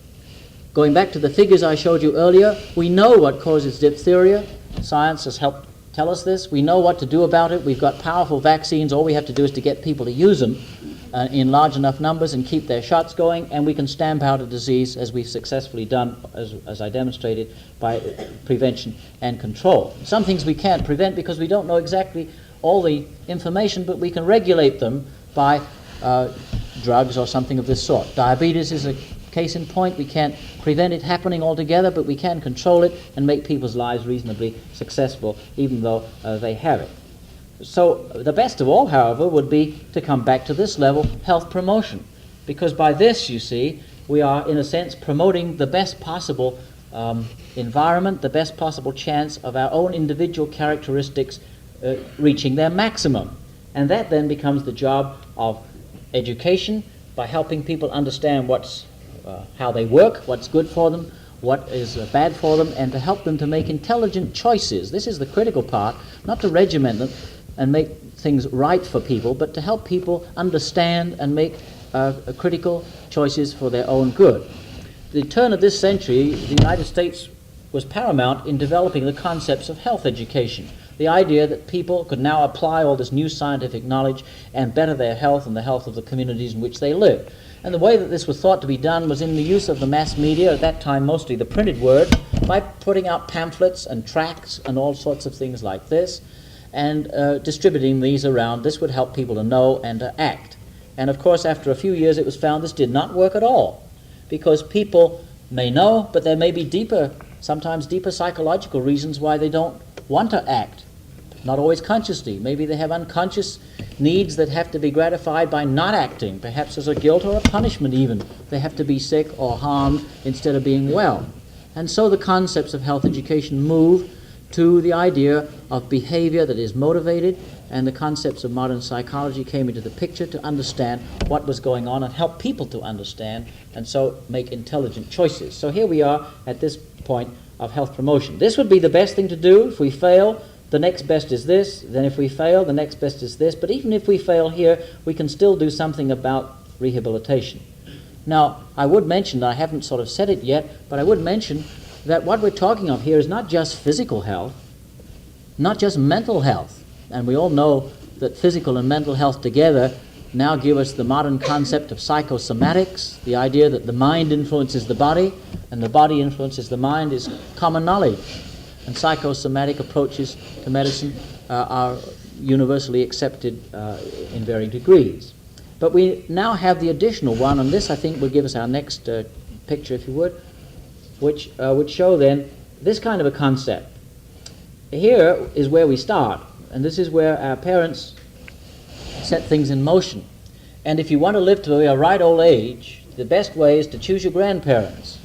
Going back to the figures I showed you earlier, we know what causes diphtheria. Science has helped tell us this. We know what to do about it. We've got powerful vaccines. All we have to do is to get people to use them in large enough numbers and keep their shots going, and we can stamp out a disease, as we've successfully done, as I demonstrated, by prevention and control. Some things we can't prevent because we don't know exactly all the information, but we can regulate them by drugs or something of this sort. Diabetes is a case in point. We can't prevent it happening altogether, but we can control it and make people's lives reasonably successful, even though they have it. So the best of all, however, would be to come back to this level, health promotion, because by this, you see, we are, in a sense, promoting the best possible environment, the best possible chance of our own individual characteristics reaching their maximum. And that then becomes the job of education, by helping people understand how they work, what's good for them, what is bad for them, and to help them to make intelligent choices. This is the critical part, not to regiment them and make things right for people, but to help people understand and make critical choices for their own good. The turn of this century, the United States was paramount in developing the concepts of health education. The idea that people could now apply all this new scientific knowledge and better their health and the health of the communities in which they live. And the way that this was thought to be done was in the use of the mass media, at that time mostly the printed word, by putting out pamphlets and tracts and all sorts of things like this, and distributing these around. This would help people to know and to act. And of course, after a few years, it was found this did not work at all, because people may know, but there may be sometimes deeper psychological reasons why they don't want to act. Not always consciously. Maybe they have unconscious needs that have to be gratified by not acting, perhaps as a guilt or a punishment even. They have to be sick or harmed instead of being well. And so the concepts of health education move to the idea of behavior that is motivated, and the concepts of modern psychology came into the picture to understand what was going on and help people to understand, and so make intelligent choices. So here we are at this point of health promotion. This would be the best thing to do. If we fail, the next best is this. Then if we fail, the next best is this. But even if we fail here, we can still do something about rehabilitation. Now, I would mention, I haven't sort of said it yet, but I would mention that what we're talking of here is not just physical health, not just mental health. And we all know that physical and mental health together now give us the modern concept of psychosomatics. The idea that the mind influences the body and the body influences the mind is common knowledge. And psychosomatic approaches to medicine are universally accepted in varying degrees. But we now have the additional one, and this I think will give us our next picture, if you would, which would show then this kind of a concept. Here is where we start, and this is where our parents set things in motion. And if you want to live to a ripe old age, the best way is to choose your grandparents.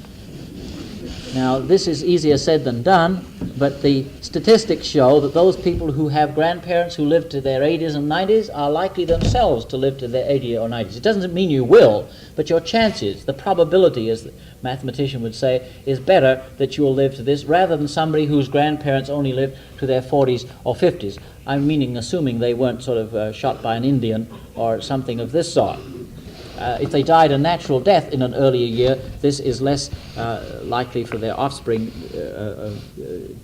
Now, this is easier said than done, but the statistics show that those people who have grandparents who live to their 80s and 90s are likely themselves to live to their 80s or 90s. It doesn't mean you will, but your chances, the probability, as the mathematician would say, is better that you will live to this rather than somebody whose grandparents only lived to their 40s or 50s. I'm meaning assuming they weren't sort of shot by an Indian or something of this sort. If they died a natural death in an earlier year, this is less likely for their offspring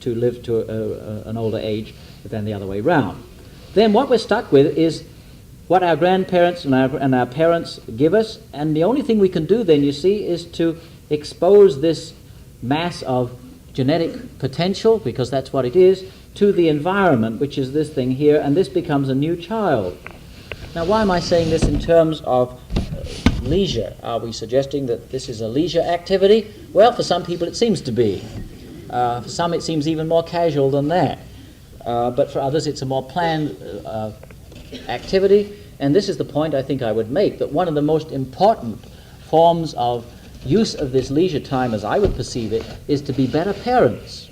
to live to an older age than the other way round. Then what we're stuck with is what our grandparents and our parents give us, and the only thing we can do then, you see, is to expose this mass of genetic potential, because that's what it is, to the environment, which is this thing here, and this becomes a new child. Now, why am I saying this in terms of leisure? Are we suggesting that this is a leisure activity? Well, for some people it seems to be. For some it seems even more casual than that. But for others it's a more planned activity. And this is the point I think I would make, that one of the most important forms of use of this leisure time, as I would perceive it, is to be better parents.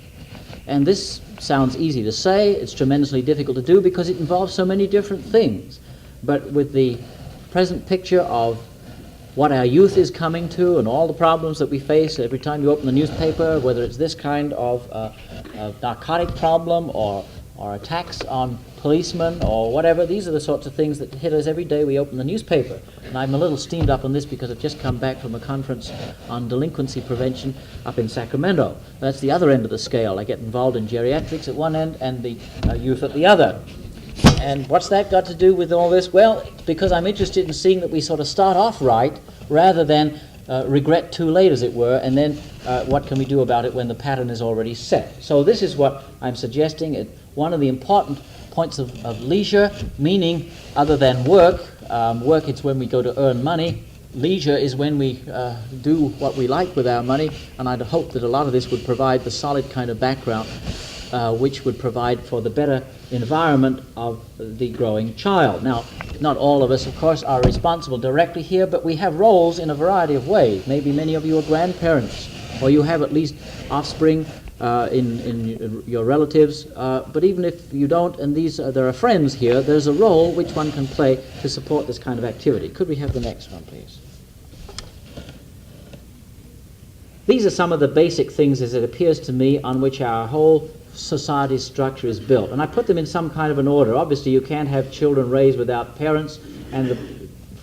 And this sounds easy to say, it's tremendously difficult to do because it involves so many different things. But with the present picture of what our youth is coming to and all the problems that we face every time you open the newspaper, whether it's this kind of narcotic problem or attacks on policemen or whatever, these are the sorts of things that hit us every day we open the newspaper. And I'm a little steamed up on this because I've just come back from a conference on delinquency prevention up in Sacramento. That's the other end of the scale. I get involved in geriatrics at one end and the youth at the other. And what's that got to do with all this? Well, because I'm interested in seeing that we sort of start off right rather than regret too late, as it were, and then what can we do about it when the pattern is already set. So this is what I'm suggesting. One of the important points of leisure, meaning other than work, work it's when we go to earn money, leisure is when we do what we like with our money, and I'd hope that a lot of this would provide the solid kind of background which would provide for the better environment of the growing child. Now, not all of us, of course, are responsible directly here, but we have roles in a variety of ways. Maybe many of you are grandparents, or you have at least offspring in your relatives, but even if you don't, and there are friends here, there's a role which one can play to support this kind of activity. Could we have the next one, please? These are some of the basic things, as it appears to me, on which our whole society's structure is built. And I put them in some kind of an order. Obviously, you can't have children raised without parents, and the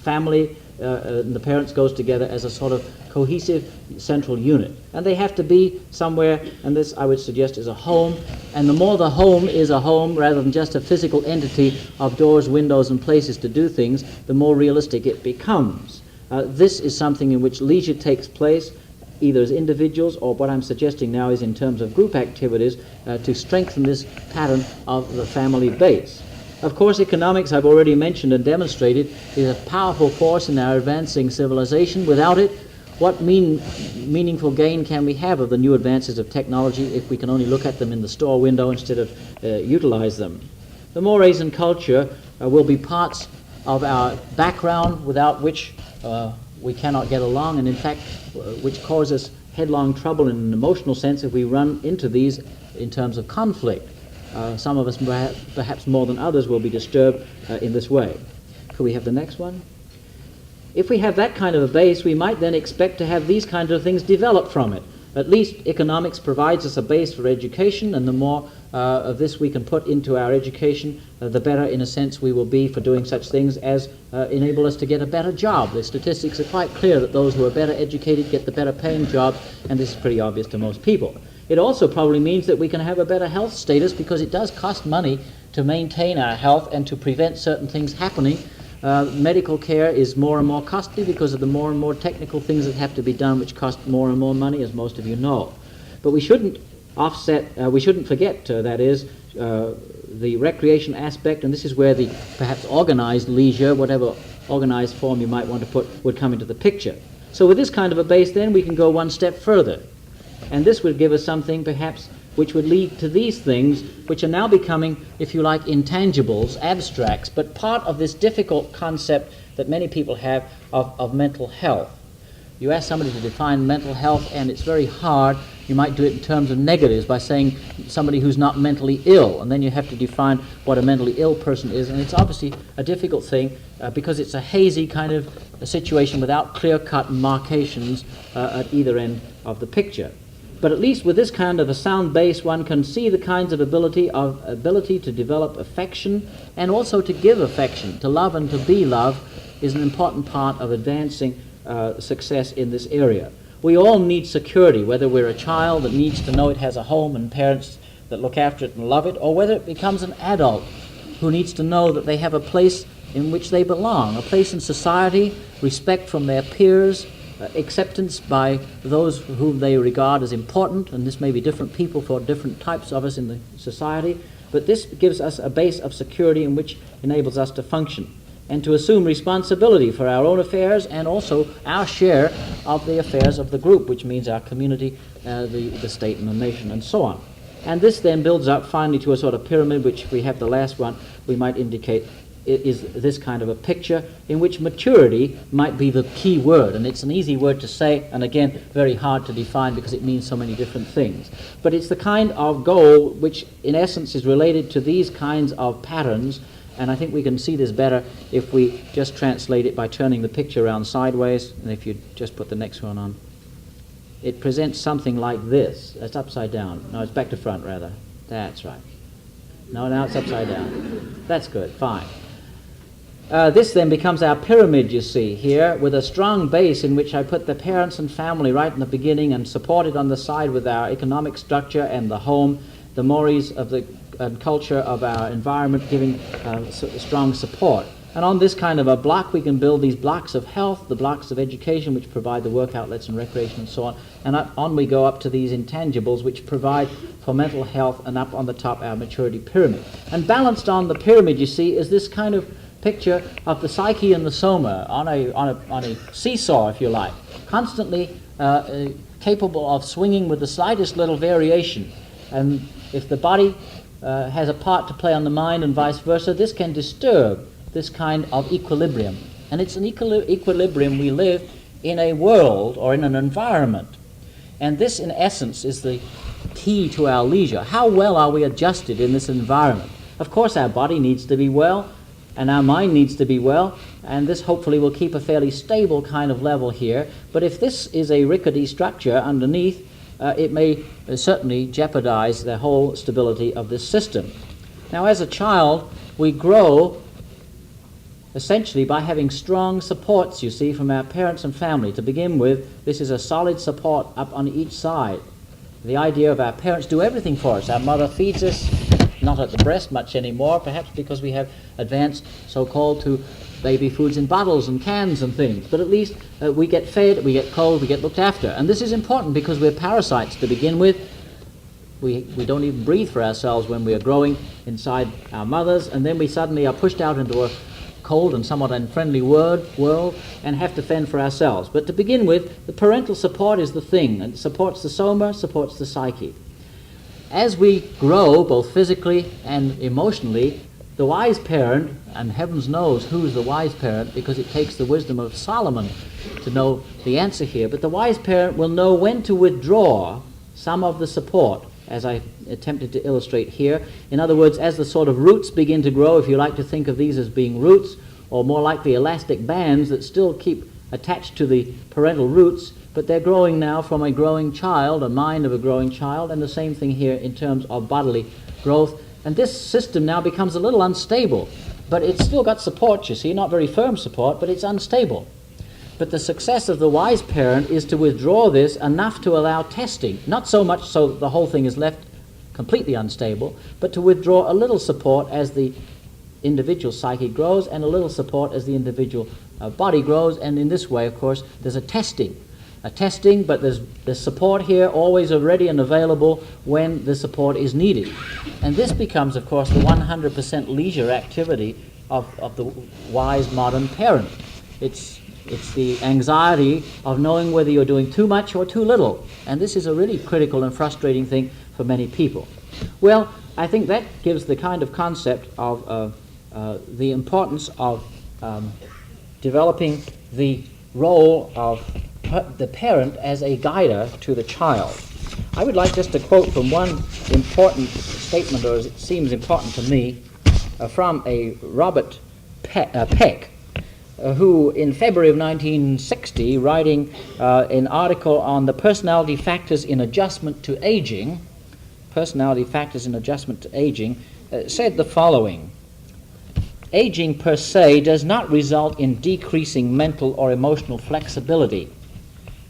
family and the parents goes together as a sort of cohesive central unit. And they have to be somewhere, and this I would suggest is a home. And the more the home is a home rather than just a physical entity of doors, windows, and places to do things, the more realistic it becomes. This is something in which leisure takes place, either as individuals or what I'm suggesting now is in terms of group activities to strengthen this pattern of the family base. Of course, economics, I've already mentioned and demonstrated, is a powerful force in our advancing civilization. Without it, what meaningful gain can we have of the new advances of technology if we can only look at them in the store window instead of utilize them? The mores and culture will be parts of our background without which we cannot get along, and in fact which cause us headlong trouble in an emotional sense if we run into these in terms of conflict. Some of us perhaps more than others will be disturbed in this way. Could we have the next one? If we have that kind of a base, we might then expect to have these kinds of things develop from it. At least economics provides us a base for education, and the more of this we can put into our education, the better, in a sense, we will be for doing such things as enable us to get a better job. The statistics are quite clear that those who are better educated get the better paying jobs, and this is pretty obvious to most people. It also probably means that we can have a better health status, because it does cost money to maintain our health and to prevent certain things happening. Medical care is more and more costly because of the more and more technical things that have to be done, which cost more and more money, as most of you know. But we shouldn't forget, that is, the recreation aspect, and this is where the perhaps organized leisure, whatever organized form you might want to put would come into the picture. So with this kind of a base, then we can go one step further. And this would give us something perhaps which would lead to these things, which are now becoming, if you like, intangibles, abstracts, but part of this difficult concept that many people have of mental health. You ask somebody to define mental health, and it's very hard. You might do it in terms of negatives by saying somebody who's not mentally ill, and then you have to define what a mentally ill person is, and it's obviously a difficult thing because it's a hazy kind of a situation without clear-cut marcations at either end of the picture. But at least with this kind of a sound base, one can see the kinds of ability to develop affection and also to give affection. To love and to be loved is an important part of advancing success in this area. We all need security, whether we're a child that needs to know it has a home and parents that look after it and love it, or whether it becomes an adult who needs to know that they have a place in which they belong, a place in society, respect from their peers, acceptance by those whom they regard as important, and this may be different people for different types of us in the society, but this gives us a base of security in which enables us to function and to assume responsibility for our own affairs and also our share of the affairs of the group, which means our community, the state and the nation, and so on. And this then builds up finally to a sort of pyramid, which we have the last one, we might indicate is this kind of a picture in which maturity might be the key word. And it's an easy word to say, and again, very hard to define because it means so many different things. But it's the kind of goal which, in essence, is related to these kinds of patterns. And I think we can see this better if we just translate it by turning the picture around sideways. And if you just put the next one on. It presents something like this. It's upside down. No, it's back to front, rather. That's right. No, now it's upside down. That's good. Fine. This then becomes our pyramid, you see, here, with a strong base in which I put the parents and family right in the beginning and support it on the side with our economic structure and the home, the mores of the culture of our environment giving strong support. And on this kind of a block, we can build these blocks of health, the blocks of education, which provide the work outlets and recreation and so on. And on we go up to these intangibles, which provide for mental health, and up on the top, our maturity pyramid. And balanced on the pyramid, you see, is this kind of picture of the psyche and the soma on a seesaw, if you like, constantly capable of swinging with the slightest little variation. And if the body has a part to play on the mind and vice versa, this can disturb this kind of equilibrium. And it's an equilibrium we live in a world or in an environment. And this, in essence, is the key to our leisure. How well are we adjusted in this environment? Of course, our body needs to be well, and our mind needs to be well, and this hopefully will keep a fairly stable kind of level here. But if this is a rickety structure underneath, it may certainly jeopardize the whole stability of this system. Now, as a child, we grow essentially by having strong supports, you see, from our parents and family. To begin with, this is a solid support up on each side. The idea of our parents do everything for us. Our mother feeds us, not at the breast much anymore, perhaps because we have advanced so-called to baby foods in bottles and cans and things. But at least we get fed, we get clothed, we get looked after. And this is important because we're parasites to begin with. We don't even breathe for ourselves when we are growing inside our mothers, and then we suddenly are pushed out into a cold and somewhat unfriendly world and have to fend for ourselves. But to begin with, the parental support is the thing, and it supports the soma, supports the psyche. As we grow, both physically and emotionally, the wise parent, and heavens knows who's the wise parent, because it takes the wisdom of Solomon to know the answer here, but the wise parent will know when to withdraw some of the support, as I attempted to illustrate here. In other words, as the sort of roots begin to grow, if you like to think of these as being roots, or more like the elastic bands that still keep attached to the parental roots, but they're growing now from a growing child, a mind of a growing child, and the same thing here in terms of bodily growth. And this system now becomes a little unstable, but it's still got support, you see, not very firm support, but it's unstable. But the success of the wise parent is to withdraw this enough to allow testing, not so much so the whole thing is left completely unstable, but to withdraw a little support as the individual psyche grows and a little support as the individual body grows. And in this way, of course, there's a testing, but there's support here always ready and available when the support is needed. And this becomes, of course, the 100% leisure activity of the wise modern parent. It's the anxiety of knowing whether you're doing too much or too little. And this is a really critical and frustrating thing for many people. Well, I think that gives the kind of concept of the importance of developing the role of the parent as a guider to the child. I would like just to quote from one important statement, or it seems important to me, from a Robert Peck, who in February of 1960, writing an article on the personality factors in adjustment to aging, said the following: aging per se does not result in decreasing mental or emotional flexibility,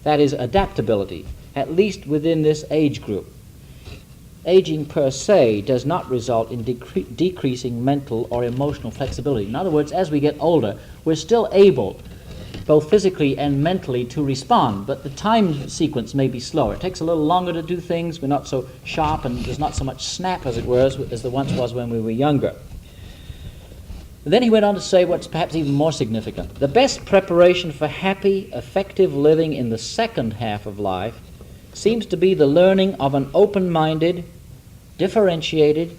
that is, adaptability, at least within this age group. Aging per se does not result in decreasing mental or emotional flexibility. In other words, as we get older, we're still able, both physically and mentally, to respond, but the time sequence may be slower. It takes a little longer to do things. We're not so sharp, and there's not so much snap, as it were, as there once was when we were younger. Then he went on to say what's perhaps even more significant. The best preparation for happy, effective living in the second half of life seems to be the learning of an open-minded, differentiated,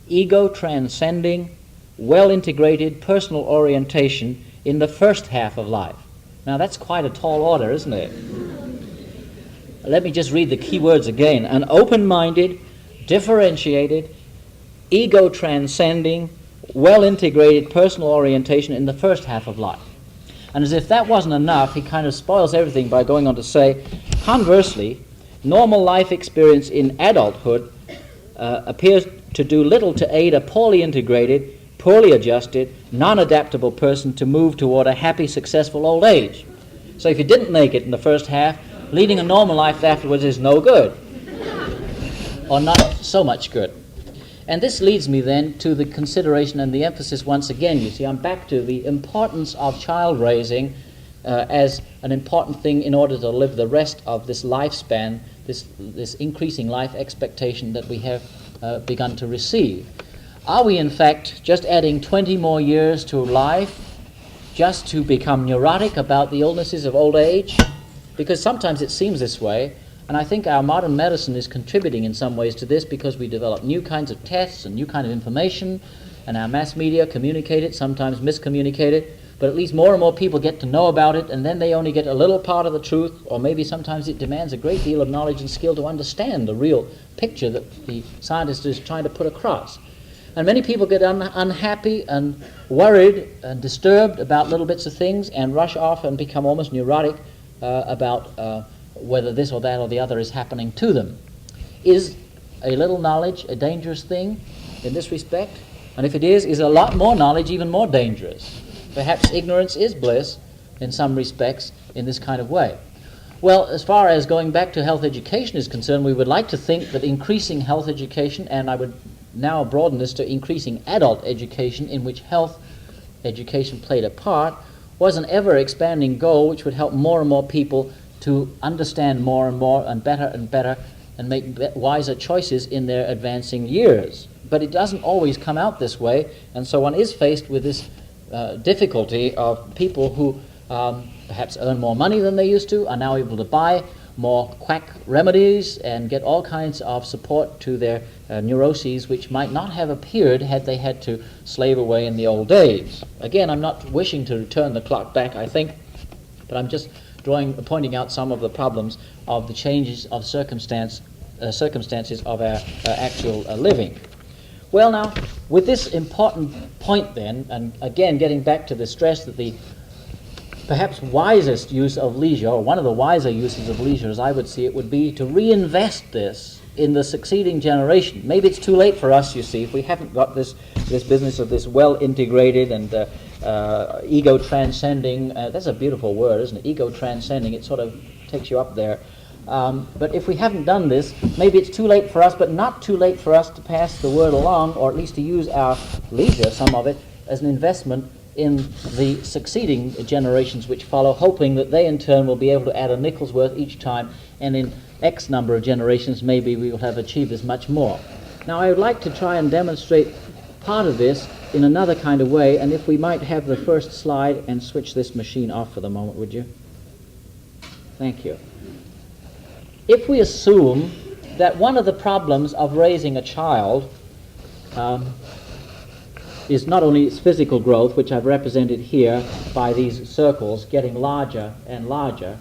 ego-transcending, well-integrated personal orientation in the first half of life. Now that's quite a tall order, isn't it? Let me just read the key words again. An open-minded, differentiated, ego-transcending, well-integrated personal orientation in the first half of life. And as if that wasn't enough, he kind of spoils everything by going on to say, conversely, normal life experience in adulthood appears to do little to aid a poorly integrated, poorly adjusted, non-adaptable person to move toward a happy, successful old age. So if you didn't make it in the first half, leading a normal life afterwards is no good, or not so much good. And this leads me then to the consideration and the emphasis once again. You see, I'm back to the importance of child raising as an important thing in order to live the rest of this lifespan, this increasing life expectation that we have begun to receive. Are we, in fact, just adding 20 more years to life just to become neurotic about the illnesses of old age? Because sometimes it seems this way. And I think our modern medicine is contributing in some ways to this, because we develop new kinds of tests and new kind of information, and our mass media communicate it, sometimes miscommunicate it, but at least more and more people get to know about it, and then they only get a little part of the truth, or maybe sometimes it demands a great deal of knowledge and skill to understand the real picture that the scientist is trying to put across. And many people get unhappy and worried and disturbed about little bits of things and rush off and become almost neurotic about whether this or that or the other is happening to them. Is a little knowledge a dangerous thing in this respect? And if it is a lot more knowledge even more dangerous? Perhaps ignorance is bliss in some respects in this kind of way. Well, as far as going back to health education is concerned, we would like to think that increasing health education, and I would now broaden this to increasing adult education in which health education played a part, was an ever-expanding goal which would help more and more people to understand more and more and better and make wiser choices in their advancing years. But it doesn't always come out this way, and so one is faced with this difficulty of people who perhaps earn more money than they used to, are now able to buy more quack remedies and get all kinds of support to their neuroses which might not have appeared had they had to slave away in the old days. Again, I'm not wishing to turn the clock back, I think, but I'm just pointing out some of the problems of the changes of circumstances of our actual living. Well, now, with this important point then, and again getting back to the stress that the perhaps wisest use of leisure, or one of the wiser uses of leisure as I would see it, would be to reinvest this in the succeeding generation. Maybe it's too late for us, you see, if we haven't got this business of this well-integrated and ego-transcending, that's a beautiful word, isn't it? Ego-transcending, it sort of takes you up there. But if we haven't done this, maybe it's too late for us, but not too late for us to pass the word along, or at least to use our leisure, some of it, as an investment in the succeeding generations which follow, hoping that they in turn will be able to add a nickel's worth each time, and in X number of generations maybe we will have achieved as much more. Now I would like to try and demonstrate part of this in another kind of way, and if we might have the first slide and switch this machine off for the moment, would you? Thank you. If we assume that one of the problems of raising a child is not only its physical growth, which I've represented here by these circles getting larger and larger,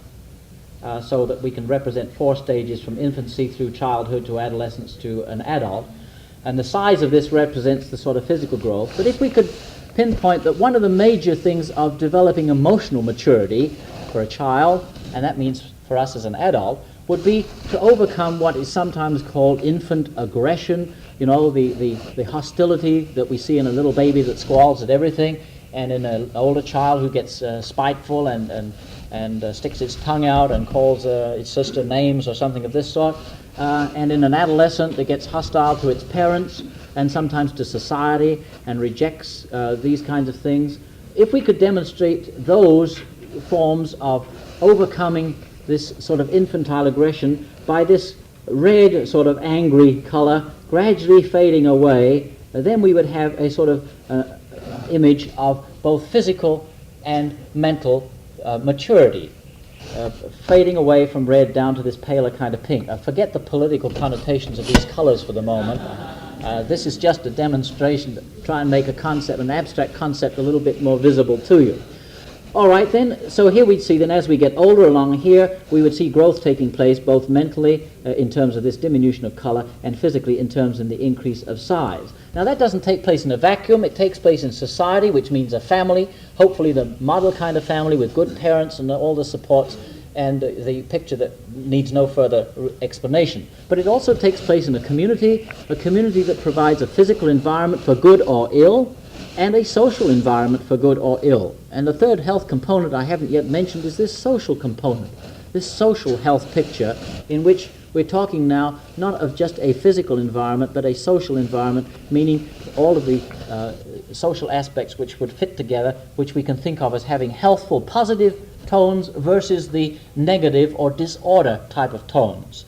so that we can represent 4 stages from infancy through childhood to adolescence to an adult. And the size of this represents the sort of physical growth. But if we could pinpoint that one of the major things of developing emotional maturity for a child, and that means for us as an adult, would be to overcome what is sometimes called infant aggression, you know, the hostility that we see in a little baby that squalls at everything, and in an older child who gets spiteful and sticks its tongue out and calls its sister names or something of this sort, and in an adolescent that gets hostile to its parents and sometimes to society and rejects these kinds of things. If we could demonstrate those forms of overcoming this sort of infantile aggression by this red sort of angry color gradually fading away, then we would have a sort of image of both physical and mental maturity, fading away from red down to this paler kind of pink. Forget the political connotations of these colors for the moment. This is just a demonstration to try and make a concept, an abstract concept, a little bit more visible to you. All right then, so here we'd see then as we get older along here, we would see growth taking place both mentally in terms of this diminution of color and physically in terms of the increase of size. Now that doesn't take place in a vacuum, it takes place in society, which means a family, hopefully the model kind of family with good parents and all the supports and the picture that needs no further explanation. But it also takes place in a community that provides a physical environment for good or ill, and a social environment for good or ill. And the third health component I haven't yet mentioned is this social component, this social health picture in which we're talking now not of just a physical environment but a social environment, meaning all of the social aspects which would fit together, which we can think of as having healthful positive tones versus the negative or disorder type of tones.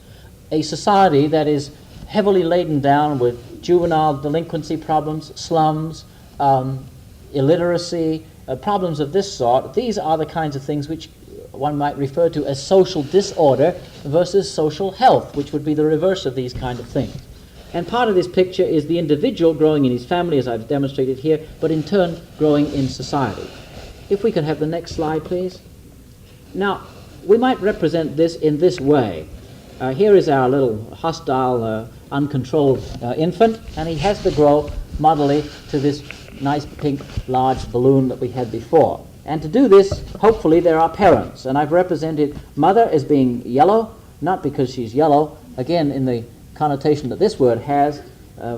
A society that is heavily laden down with juvenile delinquency problems, slums, illiteracy, problems of this sort, these are the kinds of things which one might refer to as social disorder versus social health, which would be the reverse of these kind of things. And part of this picture is the individual growing in his family, as I've demonstrated here, but in turn growing in society. If we could have the next slide, please. Now, we might represent this in this way. Here is our little hostile, uncontrolled infant, and he has to grow modelly to this nice pink large balloon that we had before. And to do this, hopefully there are parents, and I've represented mother as being yellow, not because she's yellow, again in the connotation that this word has,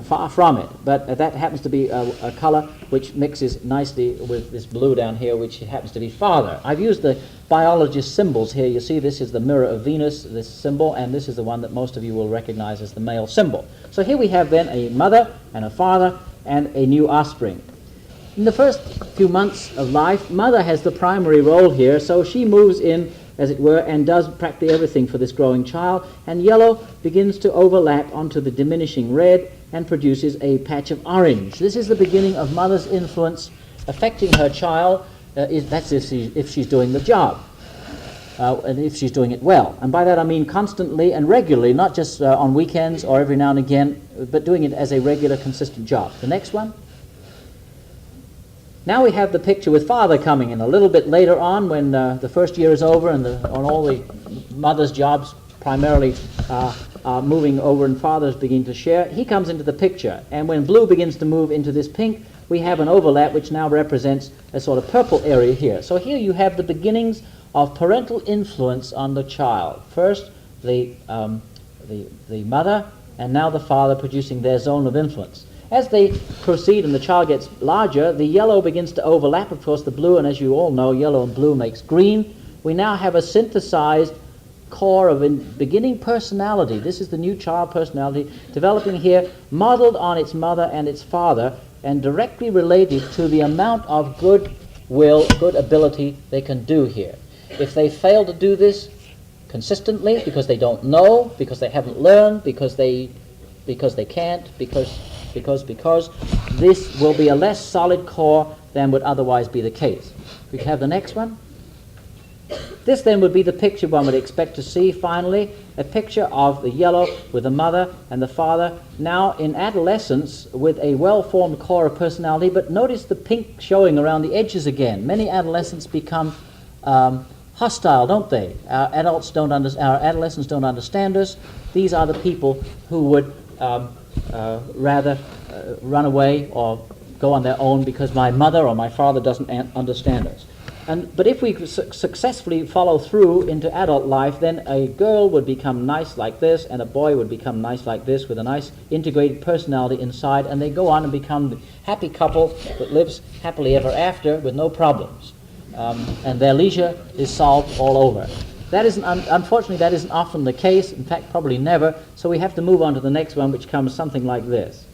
far from it, but that happens to be a color which mixes nicely with this blue down here, which happens to be father. I've used the biologist symbols here. You see this is the mirror of Venus, this symbol, and this is the one that most of you will recognize as the male symbol. So here we have then a mother and a father and a new offspring. In the first few months of life, mother has the primary role here, so she moves in, as it were, and does practically everything for this growing child, and yellow begins to overlap onto the diminishing red and produces a patch of orange. This is the beginning of mother's influence affecting her child, that's if she's doing the job, and if she's doing it well. And by that I mean constantly and regularly, not just on weekends or every now and again, but doing it as a regular, consistent job. The next one. Now we have the picture with father coming in a little bit later on when the first year is over and on all the mother's jobs primarily moving over and fathers begin to share. He comes into the picture, and when blue begins to move into this pink, we have an overlap which now represents a sort of purple area here. So here you have the beginnings of parental influence on the child. First the mother, and now the father producing their zone of influence. As they proceed and the child gets larger, the yellow begins to overlap, of course, the blue, and as you all know, yellow and blue makes green. We now have a synthesized core of beginning personality. This is the new child personality developing here, modeled on its mother and its father, and directly related to the amount of good will, good ability they can do here. If they fail to do this consistently, because they don't know, because they haven't learned, because they can't, because this will be a less solid core than would otherwise be the case. We can have the next one. This then would be the picture one would expect to see finally, a picture of the yellow with the mother and the father now in adolescence with a well-formed core of personality, but notice the pink showing around the edges again. Many adolescents become hostile, don't they? Our adolescents don't understand us. These are the people who would rather run away or go on their own because my mother or my father doesn't understand us. But if we successfully follow through into adult life, then a girl would become nice like this, and a boy would become nice like this, with a nice integrated personality inside, and they go on and become the happy couple that lives happily ever after with no problems. And their leisure is solved all over. That isn't, unfortunately, that isn't often the case, in fact, probably never, so we have to move on to the next one, which comes something like this.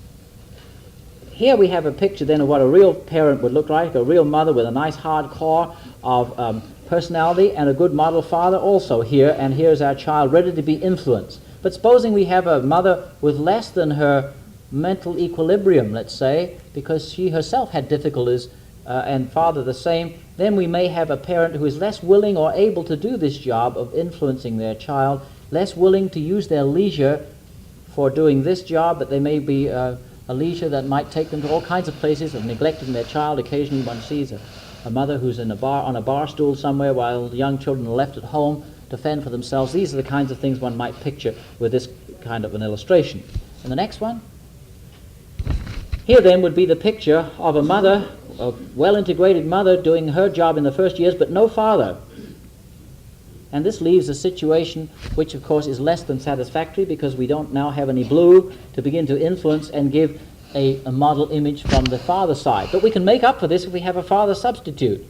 Here we have a picture then of what a real parent would look like, a real mother with a nice hard core of personality, and a good model father also here, and here's our child ready to be influenced. But supposing we have a mother with less than her mental equilibrium, let's say, because she herself had difficulties, and father the same, then we may have a parent who is less willing or able to do this job of influencing their child, less willing to use their leisure for doing this job, but they may be a leisure that might take them to all kinds of places of neglecting their child. Occasionally one sees a mother who's in on a bar stool somewhere while the young children are left at home to fend for themselves. These are the kinds of things one might picture with this kind of an illustration. And the next one. Here then would be the picture of a mother, a well-integrated mother doing her job in the first years, but no father. And this leaves a situation which, of course, is less than satisfactory because we don't now have any blue to begin to influence and give a model image from the father side. But we can make up for this if we have a father substitute.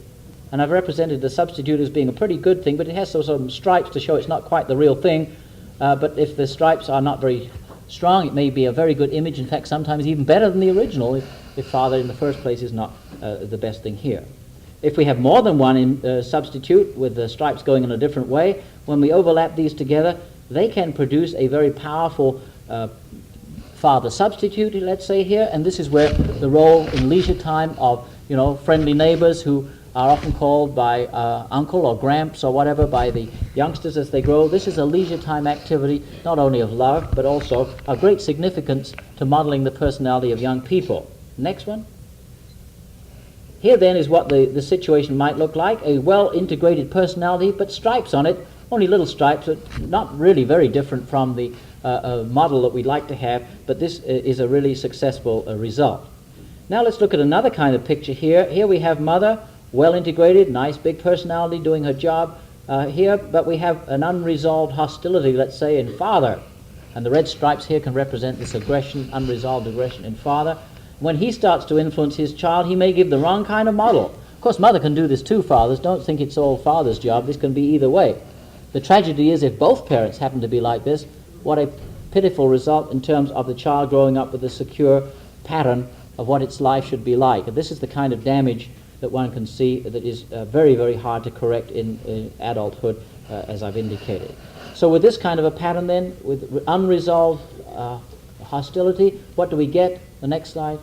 And I've represented the substitute as being a pretty good thing, but it has some stripes to show it's not quite the real thing. But if the stripes are not very strong, it may be a very good image. In fact, sometimes even better than the original if father in the first place is not the best thing here. If we have more than one substitute with the stripes going in a different way, when we overlap these together, they can produce a very powerful father substitute, let's say here, and this is where the role in leisure time of, friendly neighbors who are often called by uncle or gramps or whatever by the youngsters as they grow. This is a leisure time activity, not only of love, but also of great significance to modeling the personality of young people. Next one. Here then is what the situation might look like, a well-integrated personality, but stripes on it, only little stripes, not really very different from the model that we'd like to have, but this is a really successful result. Now let's look at another kind of picture here. Here we have mother, well-integrated, nice big personality doing her job here, but we have an unresolved hostility, let's say, in father. And the red stripes here can represent this aggression, unresolved aggression in father. When he starts to influence his child, he may give the wrong kind of model. Of course, mother can do this too, fathers. Don't think it's all father's job. This can be either way. The tragedy is if both parents happen to be like this, what a pitiful result in terms of the child growing up with a secure pattern of what its life should be like. And this is the kind of damage that one can see that is very, very hard to correct in adulthood, as I've indicated. So with this kind of a pattern then, with unresolved hostility, what do we get? The next slide.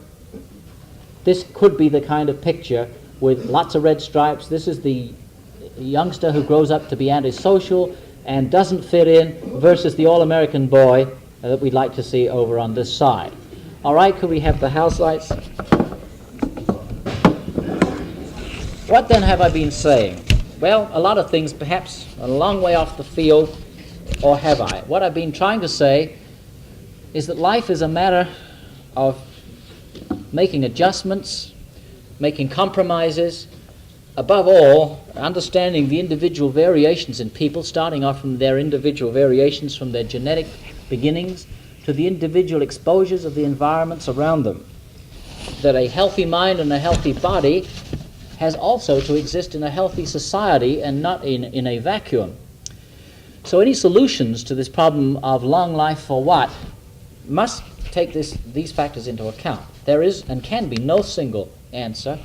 This could be the kind of picture with lots of red stripes. This is the youngster who grows up to be antisocial and doesn't fit in versus the all-American boy that we'd like to see over on this side. All right, could we have the house lights? What then have I been saying? Well, a lot of things, perhaps a long way off the field, or have I? What I've been trying to say is that life is a matter of making adjustments, making compromises, above all, understanding the individual variations in people, starting off from their individual variations from their genetic beginnings to the individual exposures of the environments around them. That a healthy mind and a healthy body has also to exist in a healthy society and not in a vacuum. So any solutions to this problem of long life for what must take these factors into account. There is and can be no single answer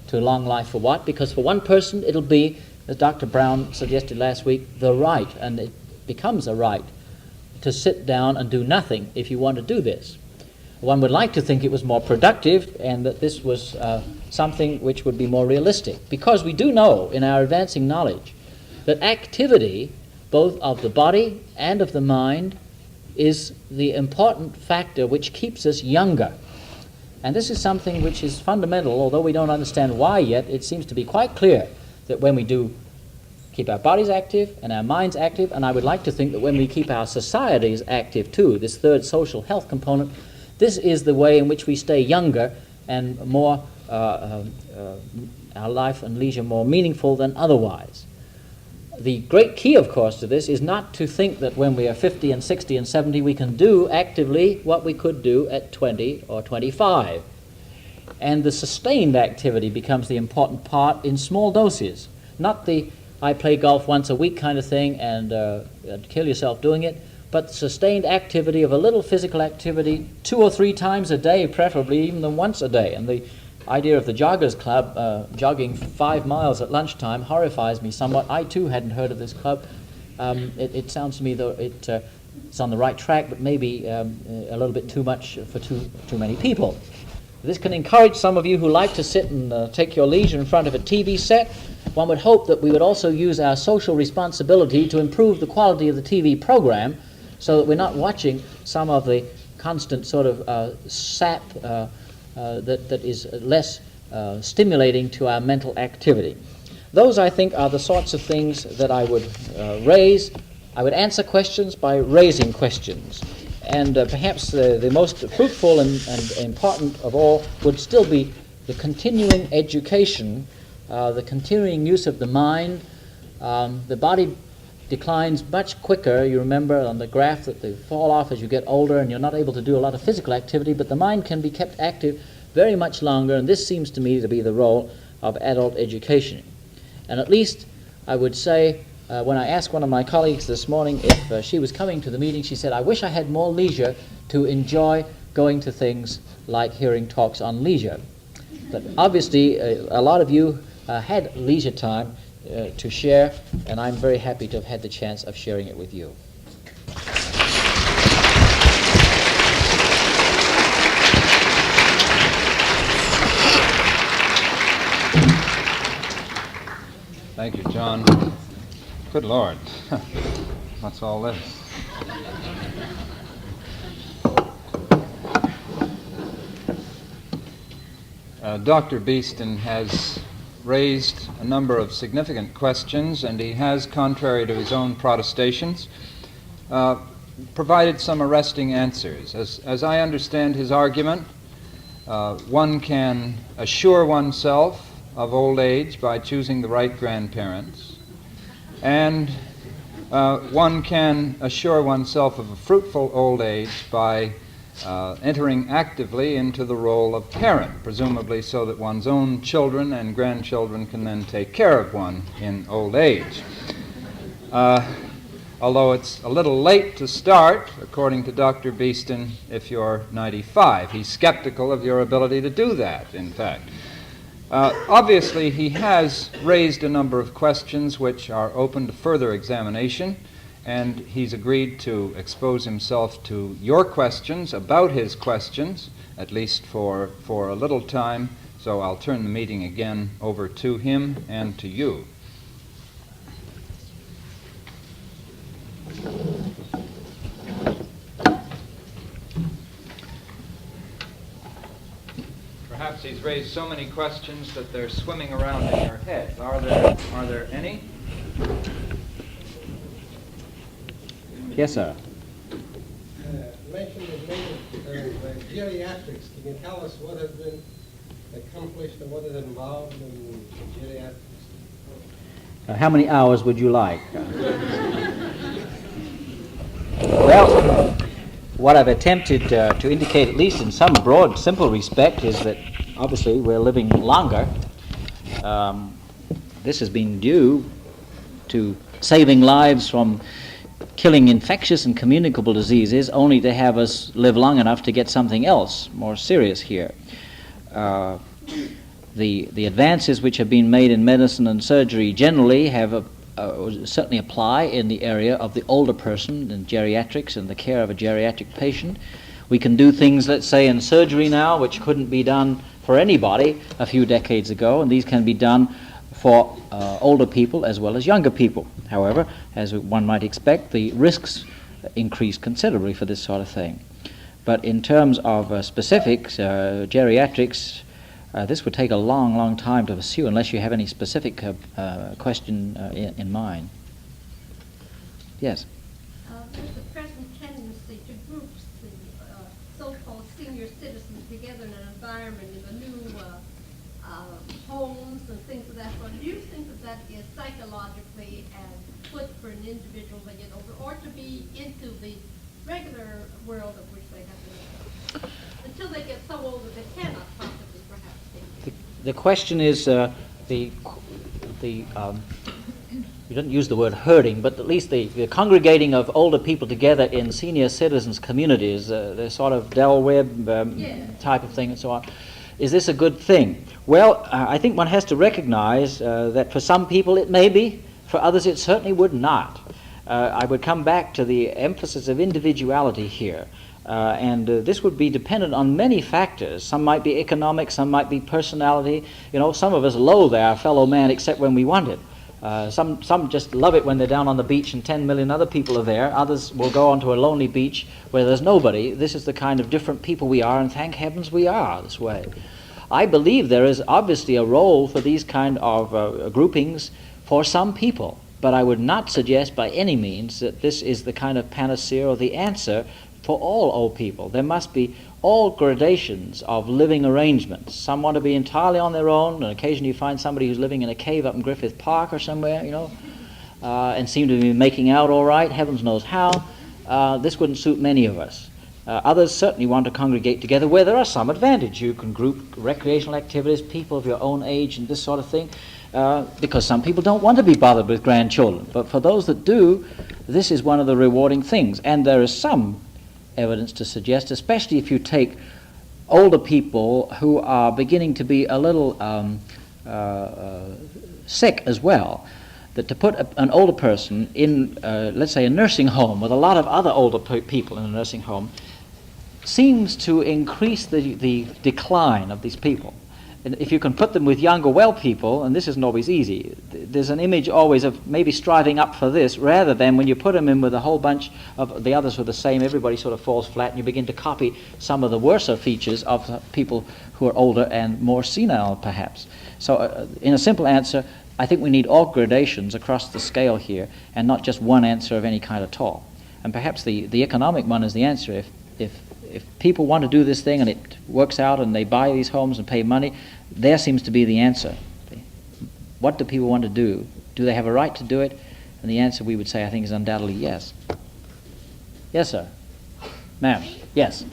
to long life for what, because for one person it'll be, as Dr. Brown suggested last week, the right, and it becomes a right to sit down and do nothing if you want to do this. one would like to think it was more productive and that this was something which would be more realistic. Because we do know in our advancing knowledge that activity, both of the body and of the mind, is the important factor which keeps us younger. And this is something which is fundamental, although we don't understand why yet. It seems to be quite clear that when we do keep our bodies active and our minds active, and I would like to think that when we keep our societies active too, this third social health component, this is the way in which we stay younger and more, our life and leisure more meaningful than otherwise. The great key, of course, to this is not to think that when we are 50 and 60 and 70 we can do actively what we could do at 20 or 25. And the sustained activity becomes the important part in small doses, not the I play golf once a week kind of thing and kill yourself doing it, but sustained activity of a little physical activity 2 or 3 times a day, preferably even than once a day. And the idea of the Joggers Club, jogging 5 miles at lunchtime, horrifies me somewhat. I too hadn't heard of this club. It sounds to me though it's on the right track, but maybe a little bit too much for too many people. This can encourage some of you who like to sit and take your leisure in front of a TV set. One would hope that we would also use our social responsibility to improve the quality of the TV program so that we're not watching some of the constant sort of sap that is less stimulating to our mental activity. Those, I think, are the sorts of things that I would raise. I would answer questions by raising questions. And perhaps the most fruitful and important of all would still be the continuing education, the continuing use of the mind. The body declines much quicker. You remember on the graph that they fall off as you get older and you're not able to do a lot of physical activity, but the mind can be kept active very much longer, and this seems to me to be the role of adult education. And at least I would say, when I asked one of my colleagues this morning if she was coming to the meeting, she said, I wish I had more leisure to enjoy going to things like hearing talks on leisure. But obviously, a lot of you had leisure time to share, and I'm very happy to have had the chance of sharing it with you. Thank you, John. Good Lord. What's all this? Dr. Beeston has raised a number of significant questions, and he has, contrary to his own protestations, provided some arresting answers. As I understand his argument, one can assure oneself of old age by choosing the right grandparents, and one can assure oneself of a fruitful old age by entering actively into the role of parent, presumably so that one's own children and grandchildren can then take care of one in old age. Although it's a little late to start, according to Dr. Beeston, if you're 95. He's skeptical of your ability to do that, in fact. Obviously, he has raised a number of questions which are open to further examination, and he's agreed to expose himself to your questions about his questions, at least for a little time, so I'll turn the meeting again over to him and to you. Perhaps he's raised so many questions that they're swimming around in your head. Are there any? Yes, sir. Mentioned in geriatrics. Can you tell us what has been accomplished and what is involved in geriatrics? How many hours would you like? Well, what I've attempted to indicate, at least in some broad, simple respect, is that obviously we're living longer. This has been due to saving lives from killing infectious and communicable diseases, only to have us live long enough to get something else more serious here. The advances which have been made in medicine and surgery generally have certainly apply in the area of the older person and geriatrics and the care of a geriatric patient. We can do things, let's say, in surgery now, which couldn't be done for anybody a few decades ago, and these can be done for older people as well as younger people. However, as one might expect, the risks increase considerably for this sort of thing. But in terms of specifics, geriatrics, this would take a long, long time to pursue unless you have any specific question in mind. Yes? There's a present tendency to group the so-called senior citizens together in an environment in the new homes and things of that sort. Do you think that that is psychologically good for an individual to get over, or to be into the regular world of which they have to live until they get so old that they cannot possibly perhaps think? The question is you don't use the word herding, but at least the congregating of older people together in senior citizens communities, the sort of Del Webb type of thing and so on. Is this a good thing? Well, I think one has to recognize that for some people it may be, for others it certainly would not. I would come back to the emphasis of individuality here. And this would be dependent on many factors. Some might be economic, some might be personality. You know, some of us loathe our fellow man except when we want it. Some just love it when they're down on the beach and 10 million other people are there. Others will go onto a lonely beach where there's nobody. This is the kind of different people we are, and thank heavens we are this way. I believe there is obviously a role for these kind of groupings for some people, but I would not suggest by any means that this is the kind of panacea or the answer for all old people. There must be all gradations of living arrangements. Some want to be entirely on their own, and occasionally you find somebody who's living in a cave up in Griffith Park or somewhere, you know, and seem to be making out all right, heavens knows how. This wouldn't suit many of us. Others certainly want to congregate together where there are some advantage. You can group recreational activities, people of your own age and this sort of thing, because some people don't want to be bothered with grandchildren. But for those that do, this is one of the rewarding things. And there is some evidence to suggest, especially if you take older people who are beginning to be a little sick as well, that to put an older person in, let's say, a nursing home with a lot of other older people in a nursing home seems to increase the decline of these people. And if you can put them with younger, well people, and this isn't always easy, there's an image always of maybe striving up for this, rather than when you put them in with a whole bunch of the others who are the same, everybody sort of falls flat, and you begin to copy some of the worser features of people who are older and more senile, perhaps. So in a simple answer, I think we need all gradations across the scale here, and not just one answer of any kind at all. And perhaps the economic one is the answer. If people want to do this thing and it works out and they buy these homes and pay money, there seems to be the answer. What do people want to do? Do they have a right to do it? And the answer, we would say, I think, is undoubtedly yes. Yes, sir. Ma'am. Yes.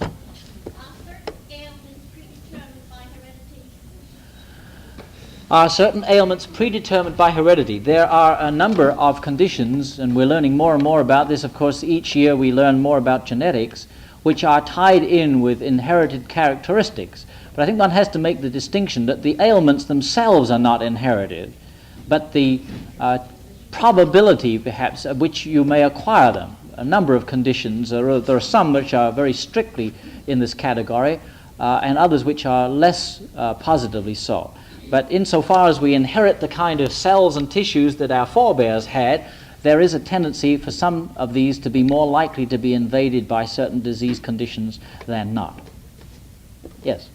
Are certain ailments predetermined by heredity? There are a number of conditions, and we're learning more and more about this. Of course, each year we learn more about genetics, which are tied in with inherited characteristics. But I think one has to make the distinction that the ailments themselves are not inherited, but the probability, perhaps, at which you may acquire them. A number of conditions, there are some which are very strictly in this category, and others which are less positively so. But insofar as we inherit the kind of cells and tissues that our forebears had, there is a tendency for some of these to be more likely to be invaded by certain disease conditions than not. Yes?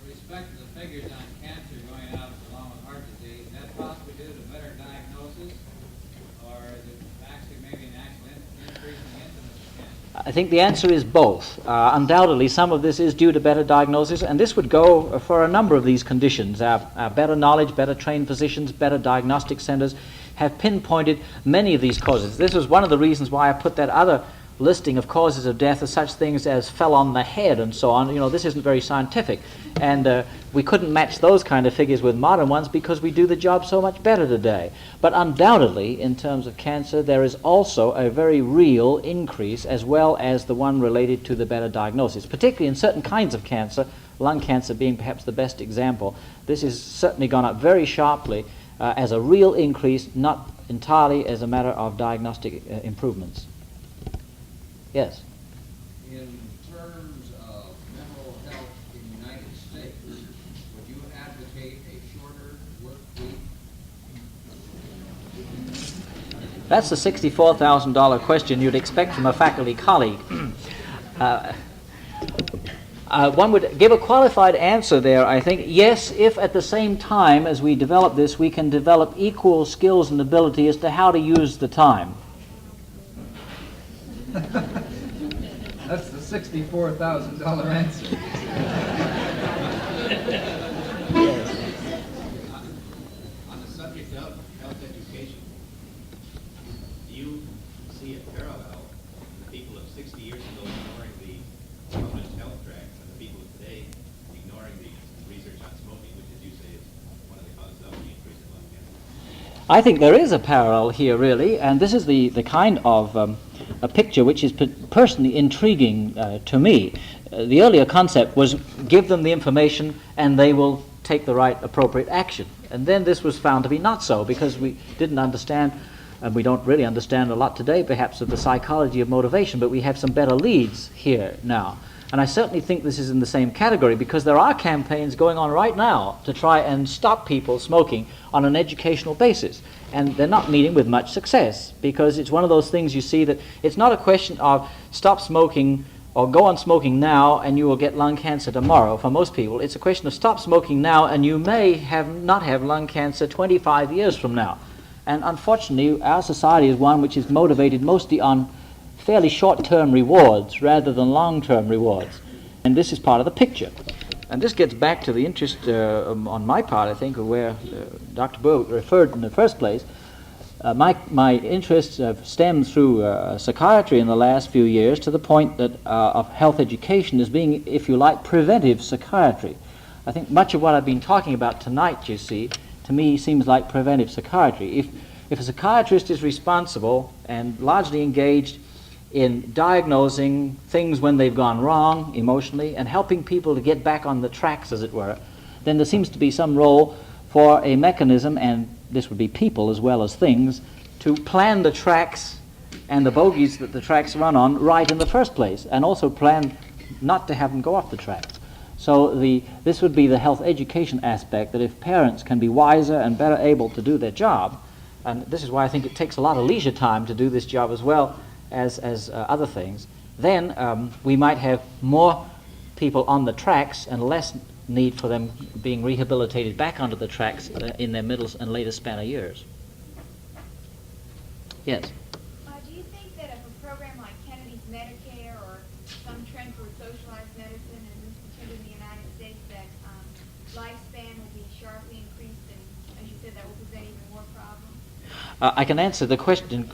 With respect to the figures on cancer going out along with heart disease, is that possibly due to better diagnosis, or is it actually maybe an actual increase in the incidence of cancer? I think the answer is both. Undoubtedly, some of this is due to better diagnosis, and this would go for a number of these conditions. Our better knowledge, better trained physicians, better diagnostic centers have pinpointed many of these causes. This was one of the reasons why I put that other listing of causes of death as such things as fell on the head and so on. You know, this isn't very scientific, and we couldn't match those kind of figures with modern ones because we do the job so much better today. But undoubtedly, in terms of cancer, there is also a very real increase, as well as the one related to the better diagnosis, particularly in certain kinds of cancer, lung cancer being perhaps the best example. This has certainly gone up very sharply as a real increase, not entirely as a matter of diagnostic improvements. Yes? In terms of a shorter work week? That's the $64,000 question you'd expect from a faculty colleague. One would give a qualified answer there, I think. Yes, if at the same time as we develop this, we can develop equal skills and ability as to how to use the time. That's the $64,000 answer. On the subject of health education, do you see a parallel in the people of 60 years ago ignoring the public health tract and the people of today ignoring the research on smoking, which, as you say, is one of the causes of the increase in lung cancer? I think there is a parallel here, really, and this is the kind of a picture which is personally intriguing to me. The earlier concept was give them the information and they will take the right appropriate action. And then this was found to be not so, because we didn't understand, and we don't really understand a lot today perhaps, of the psychology of motivation, but we have some better leads here now. And I certainly think this is in the same category, because there are campaigns going on right now to try and stop people smoking on an educational basis. And they're not meeting with much success, because it's one of those things you see that it's not a question of stop smoking or go on smoking now and you will get lung cancer tomorrow. For most people, it's a question of stop smoking now and you may not have lung cancer 25 years from now. And unfortunately, our society is one which is motivated mostly on fairly short-term rewards rather than long-term rewards. And this is part of the picture. And this gets back to the interest on my part, I think, of where Dr. Burr referred in the first place. My interest stems through psychiatry in the last few years to the point that of health education as being, if you like, preventive psychiatry. I think much of what I've been talking about tonight, you see, to me seems like preventive psychiatry. If a psychiatrist is responsible and largely engaged in diagnosing things when they've gone wrong emotionally and helping people to get back on the tracks, as it were, then there seems to be some role for a mechanism, and this would be people as well as things, to plan the tracks and the bogies that the tracks run on right in the first place, and also plan not to have them go off the tracks. So this would be the health education aspect, that if parents can be wiser and better able to do their job, and this is why I think it takes a lot of leisure time to do this job as well as other things, then we might have more people on the tracks and less need for them being rehabilitated back onto the tracks in their middle and later span of years. Yes? Do you think that if a program like Kennedy's Medicare or some trend toward socialized medicine, and this particularly in the United States, that lifespan will be sharply increased, and as you said, that will present even more problems? I can answer the question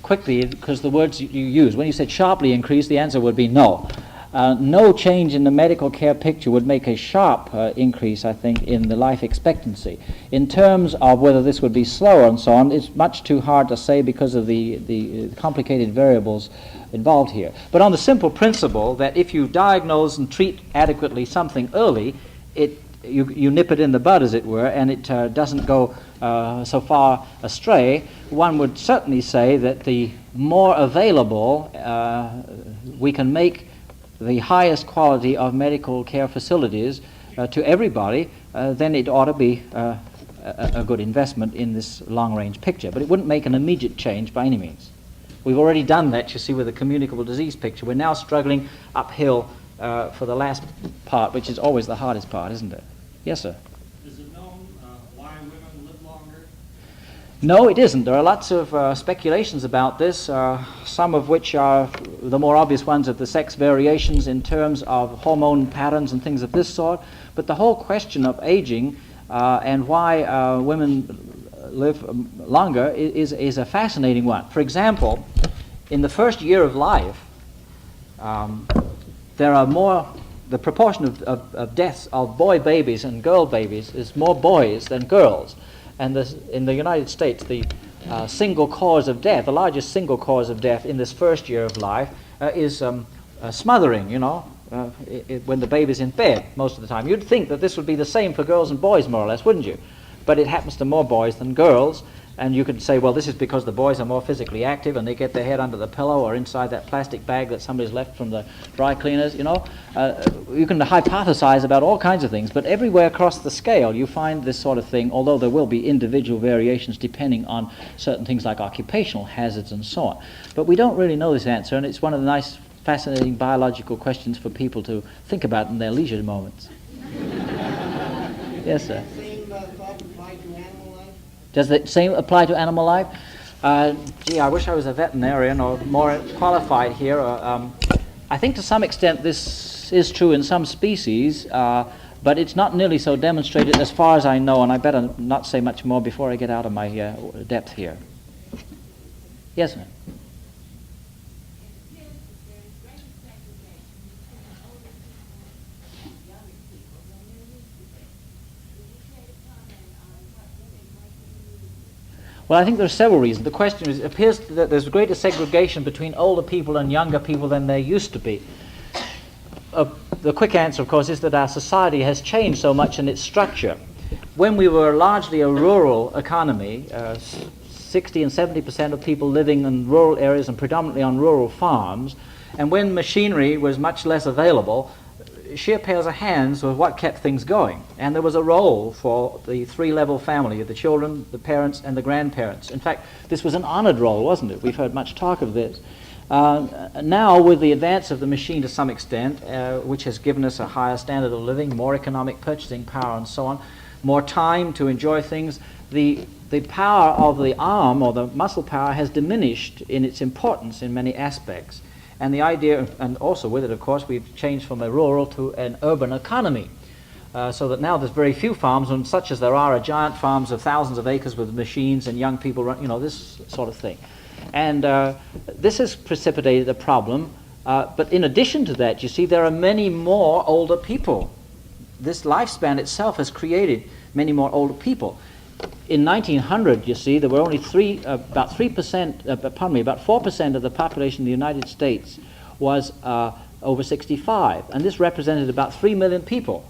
quickly, because the words you use. When you said sharply increase, the answer would be no. No change in the medical care picture would make a sharp increase, I think, in the life expectancy. In terms of whether this would be slower and so on, it's much too hard to say because of the complicated variables involved here. But on the simple principle that if you diagnose and treat adequately something early, you nip it in the bud, as it were, and it doesn't go so far astray, one would certainly say that the more available we can make the highest quality of medical care facilities to everybody, then it ought to be a good investment in this long-range picture. But it wouldn't make an immediate change by any means. We've already done that, you see, with the communicable disease picture. We're now struggling uphill for the last part, which is always the hardest part, isn't it? Yes, sir? Is it known why women live longer? No, it isn't. There are lots of speculations about this, some of which are the more obvious ones of the sex variations in terms of hormone patterns and things of this sort. But the whole question of aging and why women live longer is a fascinating one. For example, in the first year of life, there are more, the proportion of deaths of boy babies and girl babies is more boys than girls. And in the United States, the single cause of death, the largest single cause of death in this first year of life is smothering, when the baby's in bed most of the time. You'd think that this would be the same for girls and boys, more or less, wouldn't you? But it happens to more boys than girls, And you could say, well, this is because the boys are more physically active and they get their head under the pillow or inside that plastic bag that somebody's left from the dry cleaners, you know. You can hypothesize about all kinds of things, but everywhere across the scale you find this sort of thing, although there will be individual variations depending on certain things like occupational hazards and so on. But we don't really know this answer, and it's one of the nice, fascinating biological questions for people to think about in their leisure moments. Yes, sir. Does the same apply to animal life? Gee, I wish I was a veterinarian or more qualified here. I think to some extent this is true in some species, but it's not nearly so demonstrated as far as I know, and I better not say much more before I get out of my depth here. Yes, ma'am. Well, I think there are several reasons. The question is, it appears that there's greater segregation between older people and younger people than there used to be. The quick answer, of course, is that our society has changed so much in its structure. When we were largely a rural economy, 60 and 70% of people living in rural areas and predominantly on rural farms, and when machinery was much less available, sheer pairs of hands were what kept things going. And there was a role for the three-level family, the children, the parents, and the grandparents. In fact, this was an honored role, wasn't it? We've heard much talk of this. Now, with the advance of the machine to some extent, which has given us a higher standard of living, more economic purchasing power and so on, more time to enjoy things, the power of the arm or the muscle power has diminished in its importance in many aspects. And the idea, and also with it, of course, we've changed from a rural to an urban economy. So that now there's very few farms, and such as there are giant farms of thousands of acres with machines and young people run, you know, this sort of thing. And this has precipitated a problem. But in addition to that, you see, there are many more older people. This lifespan itself has created many more older people. In 1900, you see, there were only about 4% of the population in the United States was over 65, and this represented about 3 million people.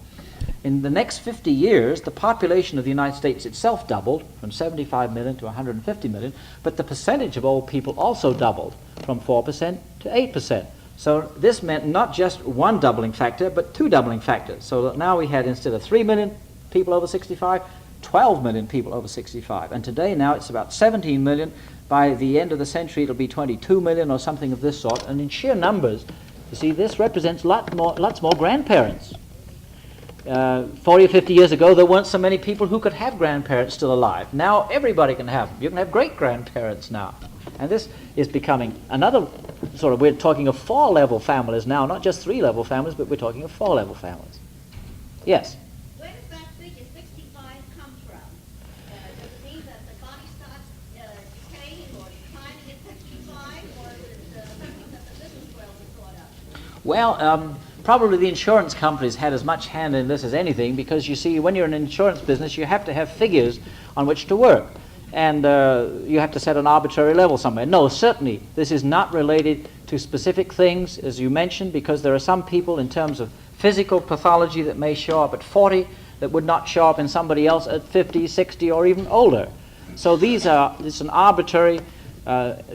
In the next 50 years, the population of the United States itself doubled from 75 million to 150 million, but the percentage of old people also doubled from 4% to 8%. So this meant not just one doubling factor, but two doubling factors. So that now we had, instead of 3 million people over 65, 12 million people over 65. And today now it's about 17 million. By the end of the century it'll be 22 million or something of this sort. And in sheer numbers, you see, this represents lots more grandparents. 40 or 50 years ago there weren't so many people who could have grandparents still alive. Now everybody can have them. You can have great-grandparents now. And this is becoming another sort of, we're talking of 4-level families now, not just 3-level families, but we're talking of 4-level families. Yes? Where does that figure 65 come from? Does it mean that the body starts decaying or declining at 65, or is it something that the business world has thought of? Well, probably the insurance companies had as much hand in this as anything, because you see, when you're in an insurance business, you have to have figures on which to work. And you have to set an arbitrary level somewhere. No, certainly, this is not related to specific things, as you mentioned, because there are some people in terms of physical pathology that may show up at 40 that would not show up in somebody else at 50, 60, or even older. So it's an arbitrary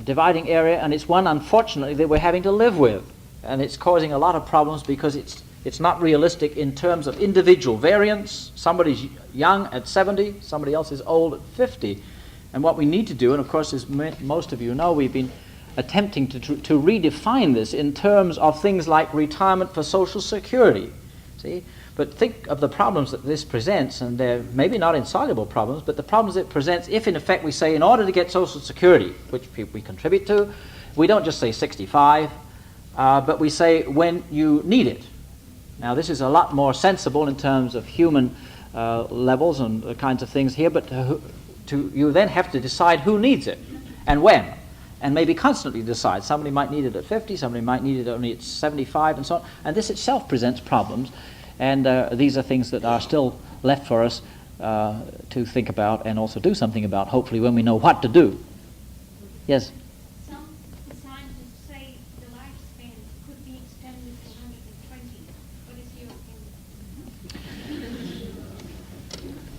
dividing area, and it's one, unfortunately, that we're having to live with. And it's causing a lot of problems because it's not realistic in terms of individual variance. Somebody's young at 70, somebody else is old at 50. And what we need to do, and of course, as most of you know, we've been attempting to redefine this in terms of things like retirement for Social Security. See? But think of the problems that this presents, and they're maybe not insoluble problems, but the problems it presents if, in effect, we say in order to get Social Security, which we contribute to, we don't just say 65, but we say when you need it. Now, this is a lot more sensible in terms of human levels and the kinds of things here, but you then have to decide who needs it and when, and maybe constantly decide. Somebody might need it at 50, somebody might need it only at 75, and so on. And this itself presents problems, and these are things that are still left for us to think about and also do something about, hopefully, when we know what to do. Yes? Some scientists say the lifespan could be extended to 120. What is your opinion?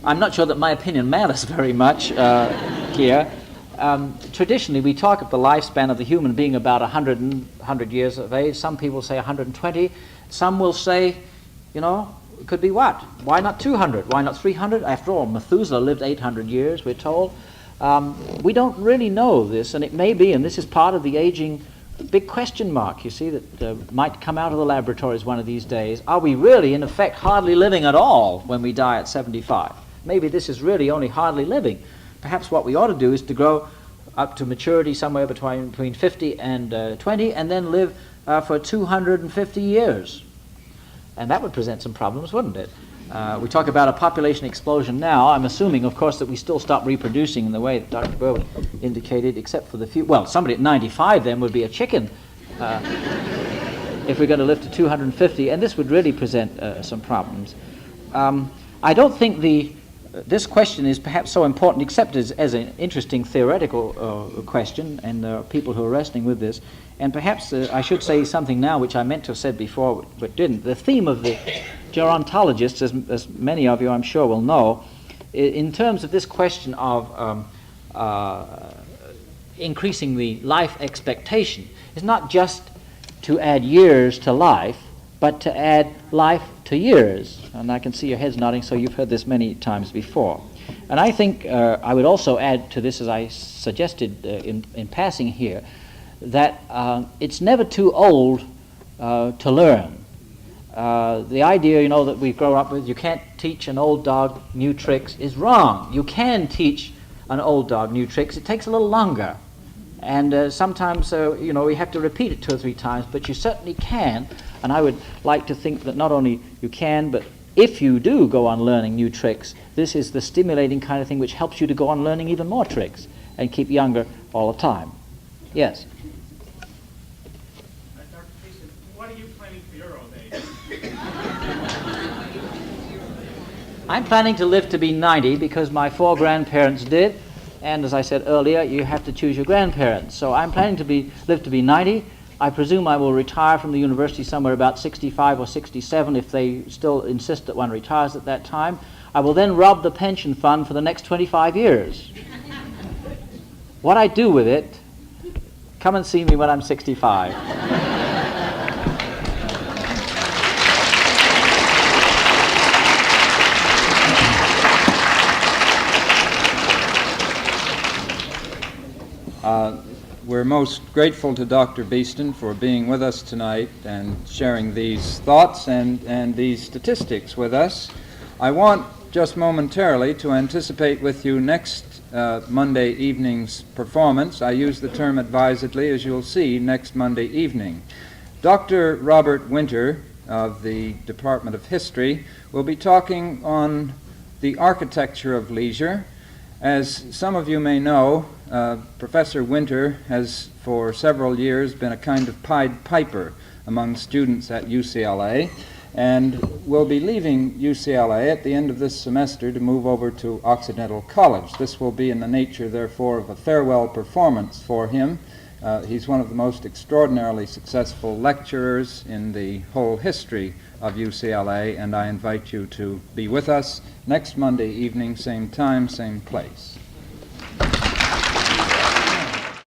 I'm not sure that my opinion matters very much. here. Traditionally, we talk of the lifespan of the human being about 100 years of age. Some people say 120. Some will say, you know, it could be what? Why not 200? Why not 300? After all, Methuselah lived 800 years, we're told. We don't really know this, and it may be, and this is part of the aging big question mark, you see, that might come out of the laboratories one of these days. Are we really, in effect, hardly living at all when we die at 75? Maybe this is really only hardly living. Perhaps what we ought to do is to grow up to maturity somewhere between 50 and 20, and then live for 250 years. And that would present some problems, wouldn't it? We talk about a population explosion now. I'm assuming, of course, that we still stop reproducing in the way that Dr. Burwood indicated, except for the few. Well, somebody at 95 then would be a chicken if we're going to live to 250, and this would really present some problems. I don't think this question is perhaps so important, except as an interesting theoretical question, and there are people who are wrestling with this. And perhaps I should say something now which I meant to have said before but didn't. The theme of the gerontologists, as many of you I'm sure will know, in terms of this question of increasing the life expectation, is not just to add years to life, but to add life to years. And I can see your heads nodding, so you've heard this many times before. And I think I would also add to this, as I suggested in passing here, that it's never too old to learn. The idea, you know, that we grow up with, you can't teach an old dog new tricks, is wrong. You can teach an old dog new tricks. It takes a little longer. And sometimes, you know, we have to repeat it 2 or 3 times, but you certainly can. And I would like to think that not only you can, but if you do go on learning new tricks, this is the stimulating kind of thing which helps you to go on learning even more tricks and keep younger all the time. Yes? Dr. Beeston, what are you planning for your old age? I'm planning to live to be 90 because my 4 grandparents did. And as I said earlier, you have to choose your grandparents. So I'm planning to live to be 90. I presume I will retire from the university somewhere about 65 or 67 if they still insist that one retires at that time. I will then rob the pension fund for the next 25 years. What I do with it, come and see me when I'm 65. We're most grateful to Dr. Beeston for being with us tonight and sharing these thoughts and these statistics with us. I want just momentarily to anticipate with you next Monday evening's performance. I use the term advisedly, as you'll see next Monday evening. Dr. Robert Winter of the Department of History will be talking on the architecture of leisure. As some of you may know, Professor Winter has for several years been a kind of Pied Piper among students at UCLA, and will be leaving UCLA at the end of this semester to move over to Occidental College. This will be in the nature, therefore, of a farewell performance for him. He's one of the most extraordinarily successful lecturers in the whole history of UCLA, and I invite you to be with us next Monday evening, same time, same place.